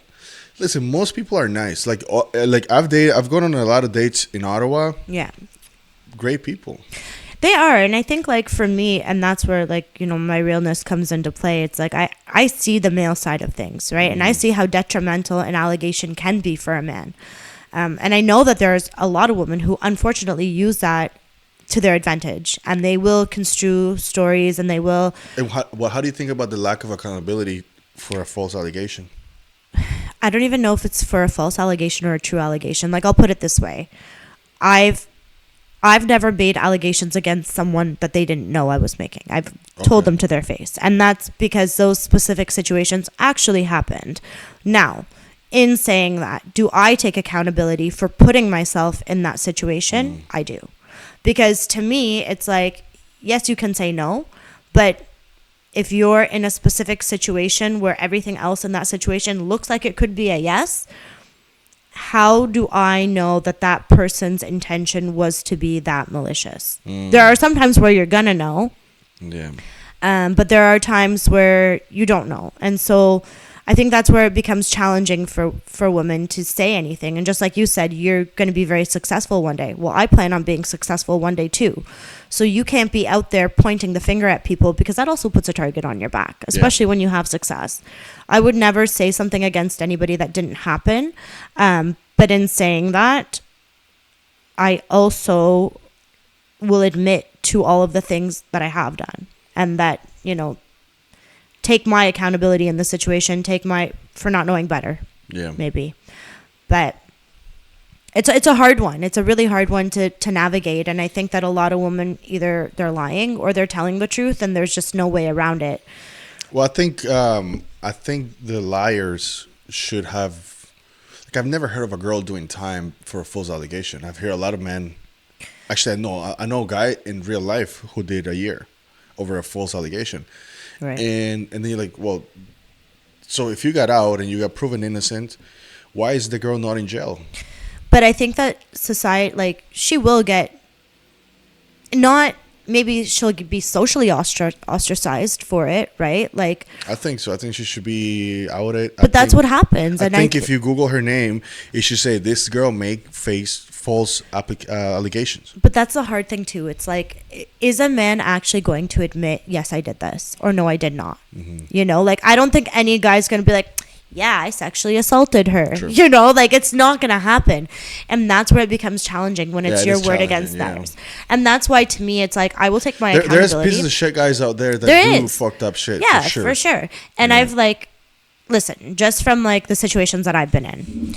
Listen, most people are nice. Like I've gone on a lot of dates in Ottawa. Yeah. Great people. They are. And I think like for me, and that's where like, you know, my realness comes into play. It's like I see the male side of things, right? And I see how detrimental an allegation can be for a man. And I know that there's a lot of women who unfortunately use that to their advantage, and they will construe stories, and they will. And how do you think about the lack of accountability for a false allegation? I don't even know if it's for a false allegation or a true allegation. Like, I'll put it this way. I've never made allegations against someone that they didn't know I was making. I've told them to their face. And that's because those specific situations actually happened. Now, in saying that, do I take accountability for putting myself in that situation? I do. Because to me, it's like, yes, you can say no, but if you're in a specific situation where everything else in that situation looks like it could be a yes, how do I know that that person's intention was to be that malicious? There are some times where you're going to know. Yeah. But there are times where you don't know. And so I think that's where it becomes challenging for women to say anything. And just like you said, you're going to be very successful one day. Well, I plan on being successful one day too. So you can't be out there pointing the finger at people, because that also puts a target on your back, especially when you have success. I would never say something against anybody that didn't happen. But in saying that, I also will admit to all of the things that I have done, and that, you know, take my accountability in the situation, for not knowing better. Yeah. Maybe. But it's a hard one. It's a really hard one to navigate. And I think that a lot of women, either they're lying or they're telling the truth, and there's just no way around it. Well, I think the liars should have, like, I've never heard of a girl doing time for a false allegation. I've heard a lot of men. Actually, I know a guy in real life who did a year over a false allegation. Right. And then you're like, well, so if you got out and you got proven innocent, why is the girl not in jail? But I think that society, like, she will get, not, maybe she'll be socially ostracized for it, right? Like, I think so. I think she should be outed. But that's what happens. I think if you Google her name, it should say, this girl face false allegations. But that's the hard thing too. It's like, is a man actually going to admit, yes, I did this, or no, I did not? You know, like, I don't think any guy's going to be like, yeah, I sexually assaulted her. True. You know, like, it's not going to happen. And that's where it becomes challenging, when it's your word against theirs. And that's why, to me, it's like, I will take my accountability. There's pieces of shit guys out there that do fucked up shit. Yeah, for sure. And I've, like, listen, just from, like, the situations that I've been in,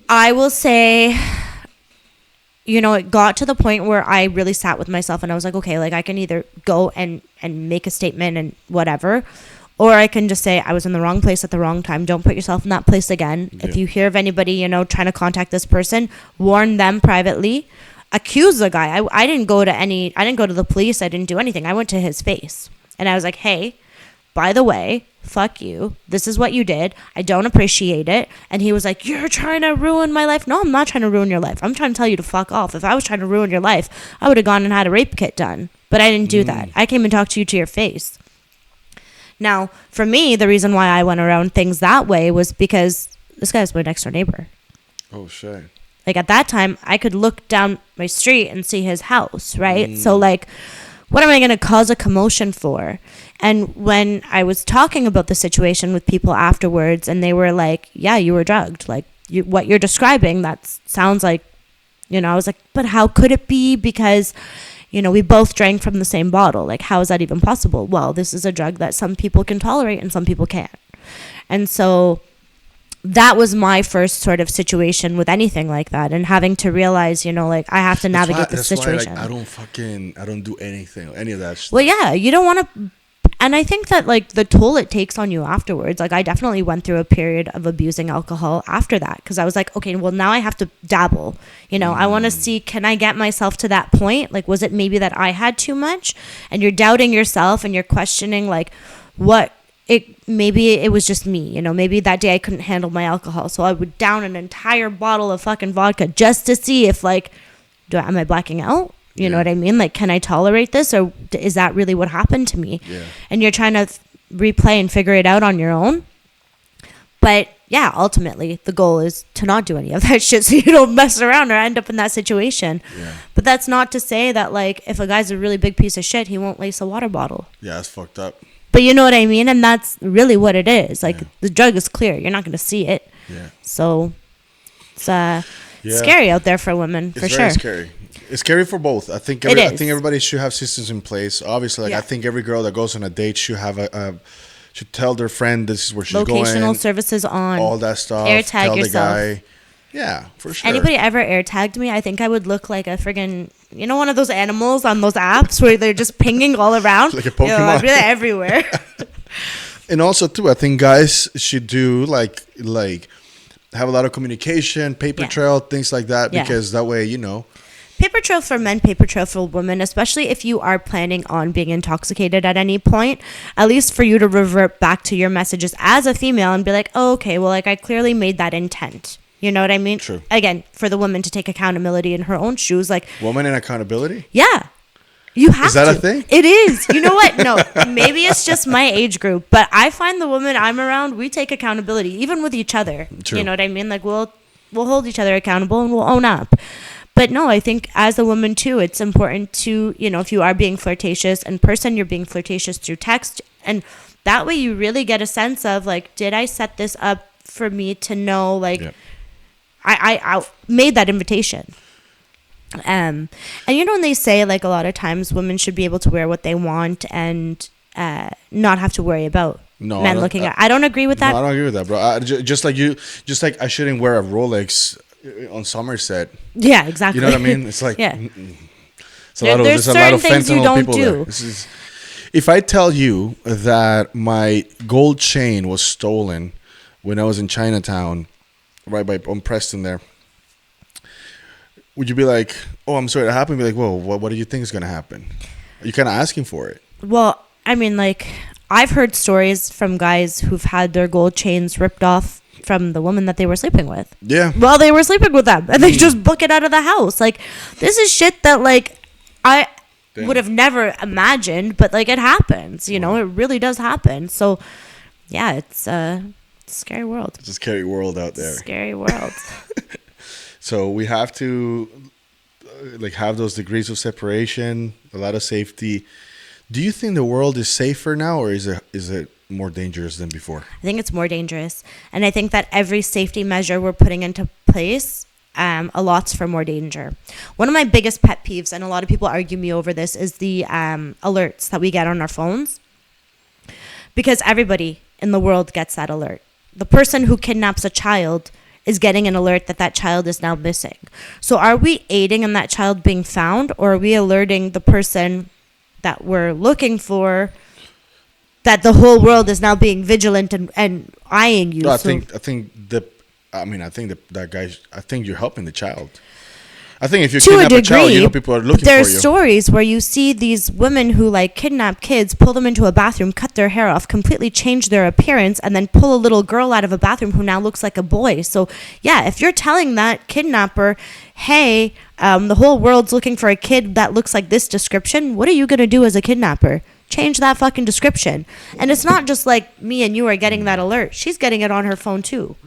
I will say, you know, it got to the point where I really sat with myself and I was like, okay, like, I can either go and make a statement and whatever, or I can just say I was in the wrong place at the wrong time. Don't put yourself in that place again. Yeah. If you hear of anybody, you know, trying to contact this person, warn them privately. Accuse the guy. I didn't go to the police. I didn't do anything. I went to his face And I was like, hey, by the way, fuck you. This is what you did. I don't appreciate it. And he was like, you're trying to ruin my life. No, I'm not trying to ruin your life. I'm trying to tell you to fuck off. If I was trying to ruin your life, I would have gone and had a rape kit done. But I didn't do that. I came and talked to you to your face. Now, for me, the reason why I went around things that way was because this guy was my next door neighbor. Oh, shit. Like, at that time, I could look down my street and see his house, right? So, like, what am I going to cause a commotion for? And when I was talking about the situation with people afterwards, and they were like, yeah, you were drugged. Like, what you're describing, that sounds like, I was like, but how could it be? Because, we both drank from the same bottle. Like, how is that even possible? Well, this is a drug that some people can tolerate and some people can't. And so that was my first sort of situation with anything like that, and having to realize, like, I have to navigate the situation. Why, like, I don't do anything, any of that stuff. Well, yeah, you don't want to. And I think that, like, the toll it takes on you afterwards, like, I definitely went through a period of abusing alcohol after that, because I was like, okay, well, now I have to dabble. I want to see, can I get myself to that point? Like, was it maybe that I had too much? And you're doubting yourself and you're questioning, like, maybe it was just me, maybe that day I couldn't handle my alcohol. So I would down an entire bottle of fucking vodka just to see if, like, am I blacking out? You know what I mean? Like, can I tolerate this, or is that really what happened to me? Yeah. And you're trying to replay and figure it out on your own. But yeah, ultimately the goal is to not do any of that shit, so you don't mess around or end up in that situation. Yeah. But that's not to say that, like, if a guy's a really big piece of shit, he won't lace a water bottle. Yeah, that's fucked up. But you know what I mean? And that's really what it is. Like, the drug is clear. You're not going to see it. Yeah. So it's scary out there for women, for sure. It's very scary. It's scary for both. I think everybody should have systems in place. Obviously, like, I think every girl that goes on a date should have should tell their friend this is where she's going. Locational services on. All that stuff. AirTag tell yourself. The guy. Yeah, for sure. Anybody ever AirTagged me? I think I would look like a friggin', one of those animals on those apps where they're just pinging all around. Like a Pokemon. I'd be like everywhere. And also, too, I think guys should do, like have a lot of communication, paper trail, things like that, because that way, Paper trail for men, paper trail for women, especially if you are planning on being intoxicated at any point, at least for you to revert back to your messages as a female and be like, oh, okay, well, like, I clearly made that intent. You know what I mean? True. Again, for the woman to take accountability in her own shoes, like... Woman in accountability? Yeah. You have to. Is that a thing? It is. You know what? No, maybe it's just my age group, but I find the women I'm around, we take accountability, even with each other. True. You know what I mean? Like, we'll hold each other accountable and we'll own up. But no, I think as a woman too, it's important to, if you are being flirtatious in person, you're being flirtatious through text. And that way you really get a sense of, like, did I set this up for me to know, like, I made that invitation. And when they say, like, a lot of times women should be able to wear what they want and not have to worry about men looking at. I don't agree with that. No, I don't agree with that, bro. Just like I shouldn't wear a Rolex on Somerset. Yeah, exactly. You know what I mean? It's like, there's a lot of things you don't do. If I tell you that my gold chain was stolen when I was in Chinatown, right on Preston there, would you be like, oh, I'm sorry that happened? Be like, whoa, what do you think is going to happen? Are you kind of asking for it? Well, I mean, like, I've heard stories from guys who've had their gold chains ripped off from the woman that they were sleeping with. Yeah. While they were sleeping with them. And they just book it out of the house. Like, this is shit that, like, I would have never imagined, but, like, it happens. It really does happen. So, yeah, it's a scary world. It's a scary world out there. Scary world. So we have to, like, have those degrees of separation, a lot of safety. Do you think the world is safer now, or is it more dangerous than before? I think it's more dangerous. And I think that every safety measure we're putting into place allots for more danger. One of my biggest pet peeves, and a lot of people argue me over this, is the alerts that we get on our phones. Because everybody in the world gets that alert. The person who kidnaps a child is getting an alert that child is now missing. So are we aiding in that child being found, or are we alerting the person that we're looking for that the whole world is now being vigilant and eyeing you? No, I think that guy, I think you're helping the child. I think if you to a kidnap a child, degree, you know people are looking there's for you. stories where you see these women who like kidnap kids, pull them into a bathroom, cut their hair off, completely change their appearance, and then pull a little girl out of a bathroom who now looks like a boy. So yeah, if you're telling that kidnapper, hey, the whole world's looking for a kid that looks like this description, what are you gonna do as a kidnapper? Change that fucking description. And it's not just like me and you are getting that alert. She's getting it on her phone too.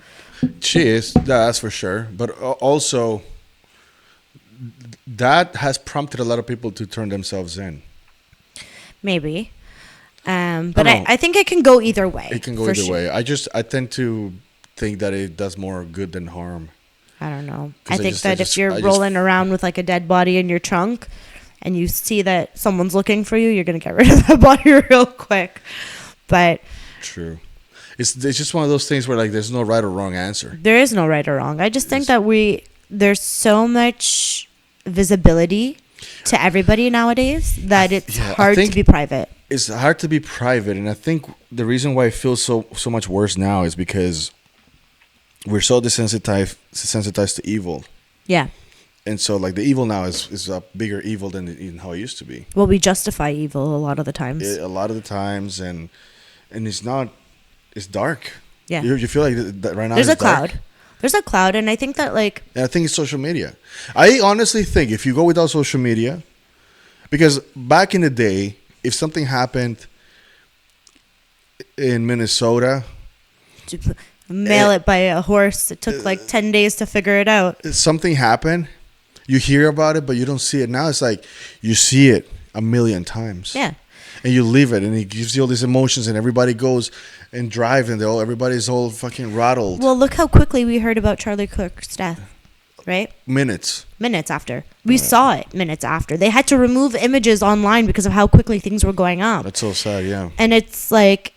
She is, that's for sure. But also, that has prompted a lot of people to turn themselves in. Maybe. But I think it can go either way. It can go either way. I tend to think that it does more good than harm. I don't know. 'Cause I think that if you're rolling around with like a dead body in your trunk and you see that someone's looking for you, you're going to get rid of that body real quick. But true. It's just one of those things where like there's no right or wrong answer. there is no right or wrong. I just think that there's so much visibility to everybody nowadays that it's hard to be private. It's hard to be private, and I think the reason why it feels so much worse now is because we're so desensitized to evil. Yeah. And so like the evil now is a bigger evil than even how it used to be. Well, we justify evil a lot of the times. A lot of the times, and it's not. It's dark. Yeah. You feel like that right now. There's a dark. cloud. There's a cloud, and I think that like. And I think it's social media. I honestly think if you go without social media, because back in the day, if something happened in Minnesota, Mail it by a horse. It took like 10 days to figure it out. something happened, you hear about it, but you don't see it. Now it's like you see it a million times. Yeah. And you live it, and it gives you all these emotions, and everybody goes and drive, and everybody's all fucking rattled. Well, look how quickly we heard about Charlie Kirk's death, right? Minutes after. We saw it minutes after. They had to remove images online because of how quickly things were going up. That's so sad, yeah. And it's like,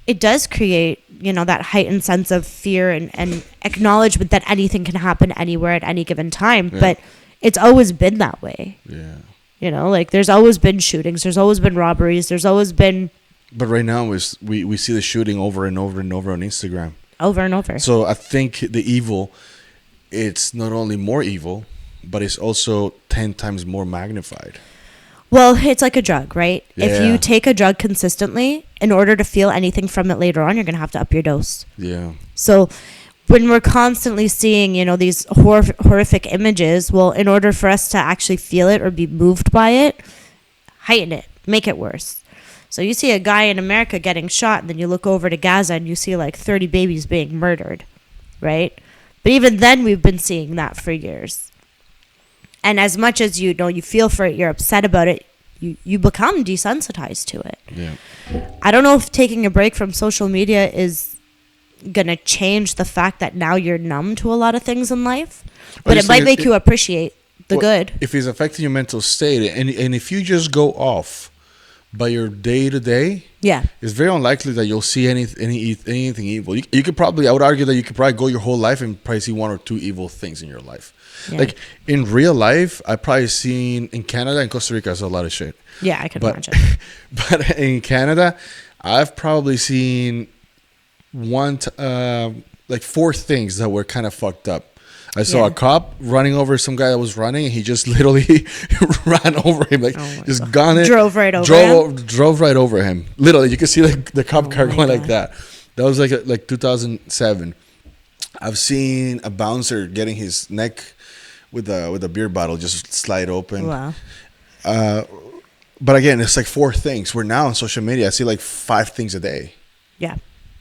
it does create, that heightened sense of fear and acknowledgement that anything can happen anywhere at any given time. Yeah. But it's always been that way. Yeah. Like there's always been shootings. There's always been robberies. There's always been... But right now we see the shooting over and over and over on Instagram. Over and over. So I think the evil, it's not only more evil, but it's also 10 times more magnified. Well, it's like a drug, right? Yeah. If you take a drug consistently, in order to feel anything from it later on, you're going to have to up your dose. Yeah. So when we're constantly seeing, these horrific images, well, in order for us to actually feel it or be moved by it, heighten it, make it worse. So you see a guy in America getting shot, and then you look over to Gaza and you see like 30 babies being murdered, right? But even then, we've been seeing that for years. And as much as you feel for it, you're upset about it, you become desensitized to it. Yeah. I don't know if taking a break from social media is going to change the fact that now you're numb to a lot of things in life, but it might make you appreciate the good. If it's affecting your mental state, and if you just go off by your day to day, Yeah. it's very unlikely that you'll see anything evil. You could probably, I would argue that you could probably go your whole life and probably see one or two evil things in your life. Yeah. Like in real life, I've probably seen in Canada and Costa Rica, there's a lot of shit. Yeah, I can imagine. But in Canada, I've probably seen like four things that were kind of fucked up. I saw a cop running over some guy that was running, and he just literally ran over him, just gone it. Drove right over him? Drove right over him. Literally, you could see the cop car going like that. That was like 2007. I've seen a bouncer getting his neck with a beer bottle just slide open. Wow. But again, it's like four things. We're now on social media. I see like 5 things a day. Yeah.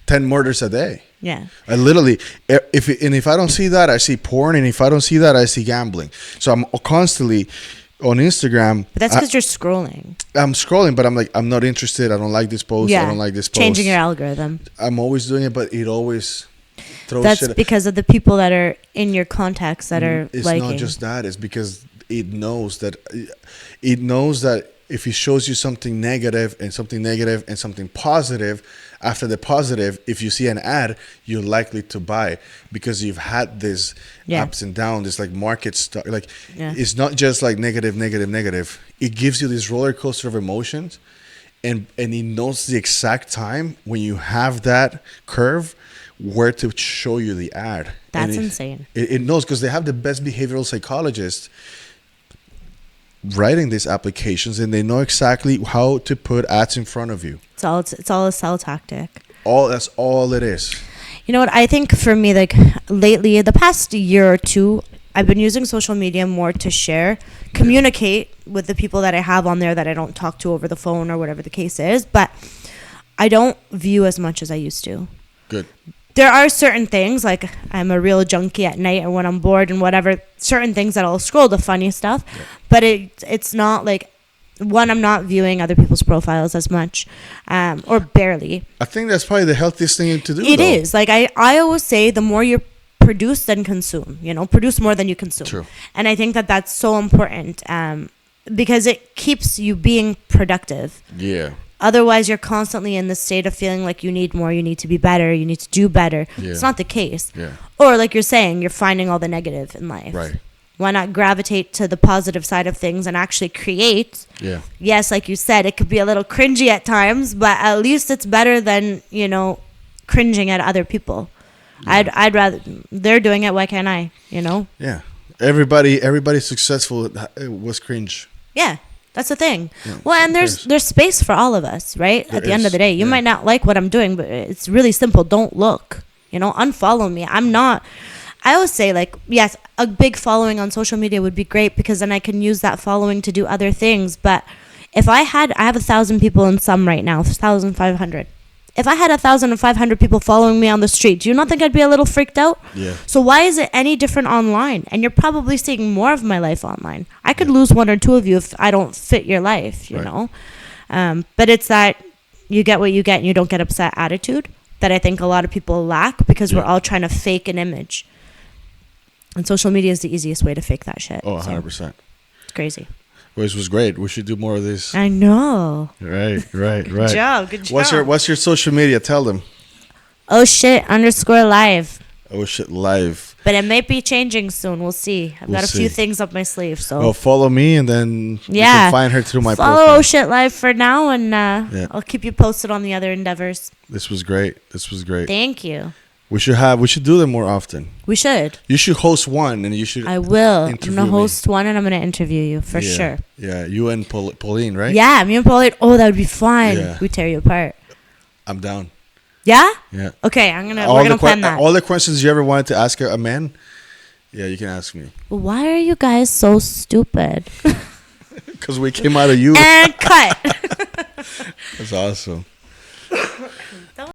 10 murders a day. Yeah. I literally, if I don't see that, I see porn, and if I don't see that, I see gambling. So I'm constantly on Instagram. But that's because you're scrolling. I'm scrolling, but I'm like, I'm not interested. I don't like this post. Yeah. I don't like this post. Changing your algorithm. I'm always doing it, but it always throws That's shit. because of the people that are in your contacts that are It's liking. not just that. It's because it knows that if it shows you something negative and something positive, after the positive, if you see an ad, you're likely to buy because you've had this ups and downs, this like market stuff. Like it's not just like negative. It gives you this roller coaster of emotions, and it knows the exact time when you have that curve where to show you the ad. That's And insane. It knows, because they have the best behavioral psychologists writing these applications, and they know exactly how to put ads in front of you. It's all a sell tactic. That's all it is. You know what? I think for me, like lately, the past year or two, I've been using social media more to share, communicate with the people that I have on there that I don't talk to over the phone or whatever the case is. But I don't view as much as I used to. Good. There are certain things, like I'm a real junkie at night, or when I'm bored and whatever, certain things that I'll scroll, the funny stuff. Yeah. But it's not like, one, I'm not viewing other people's profiles as much, or barely. I think that's probably the healthiest thing to do. It is. Like I always say, the more you produce than consume, produce more than you consume. True. And I think that that's so important, because it keeps you being productive. Yeah. Otherwise, you're constantly in the state of feeling like you need more, you need to be better, you need to do better. Yeah. It's not the case. Yeah. Or like you're saying, you're finding all the negative in life. Right. Why not gravitate to the positive side of things and actually create? Yeah. Yes, like you said, it could be a little cringy at times, but at least it's better than, cringing at other people. Yeah. I'd rather, they're doing it, why can't I, Yeah. Everybody successful was cringe. Yeah. That's the thing. Yeah, well, and there's space for all of us, right? At the end of the day, you might not like what I'm doing, but it's really simple. Don't look, unfollow me. I always say, like, yes, a big following on social media would be great, because then I can use that following to do other things. But if I have 1,000 people in some right now, 1,500. If I had 1,500 people following me on the street, do you not think I'd be a little freaked out? Yeah. So why is it any different online? And you're probably seeing more of my life online. I could lose one or two of you if I don't fit your life, you know? But it's that you get what you get and you don't get upset attitude that I think a lot of people lack, because we're all trying to fake an image. And social media is the easiest way to fake that shit. Oh, 100%. It's crazy. Well, this was great. We should do more of this. I know. Right. Good job. What's your social media? Tell them. _live. Oh shit live. But it might be changing soon. We'll see. I've got a few things up my sleeve. So. Well, follow me, and then you can find her through my profile. Follow shit live for now, and I'll keep you posted on the other endeavors. This was great. Thank you. We should do them more often. We should. You should host one, and you should. I will. I'm gonna host one, and I'm gonna interview you for sure. Yeah, you and Pauline, right? Yeah, me and Pauline. Oh, that would be fun. Yeah. We tear you apart. I'm down. Yeah. Yeah. Okay, we're gonna plan that. All the questions you ever wanted to ask a man, yeah, you can ask me. Why are you guys so stupid? Because we came out of you. And cut. That's awesome.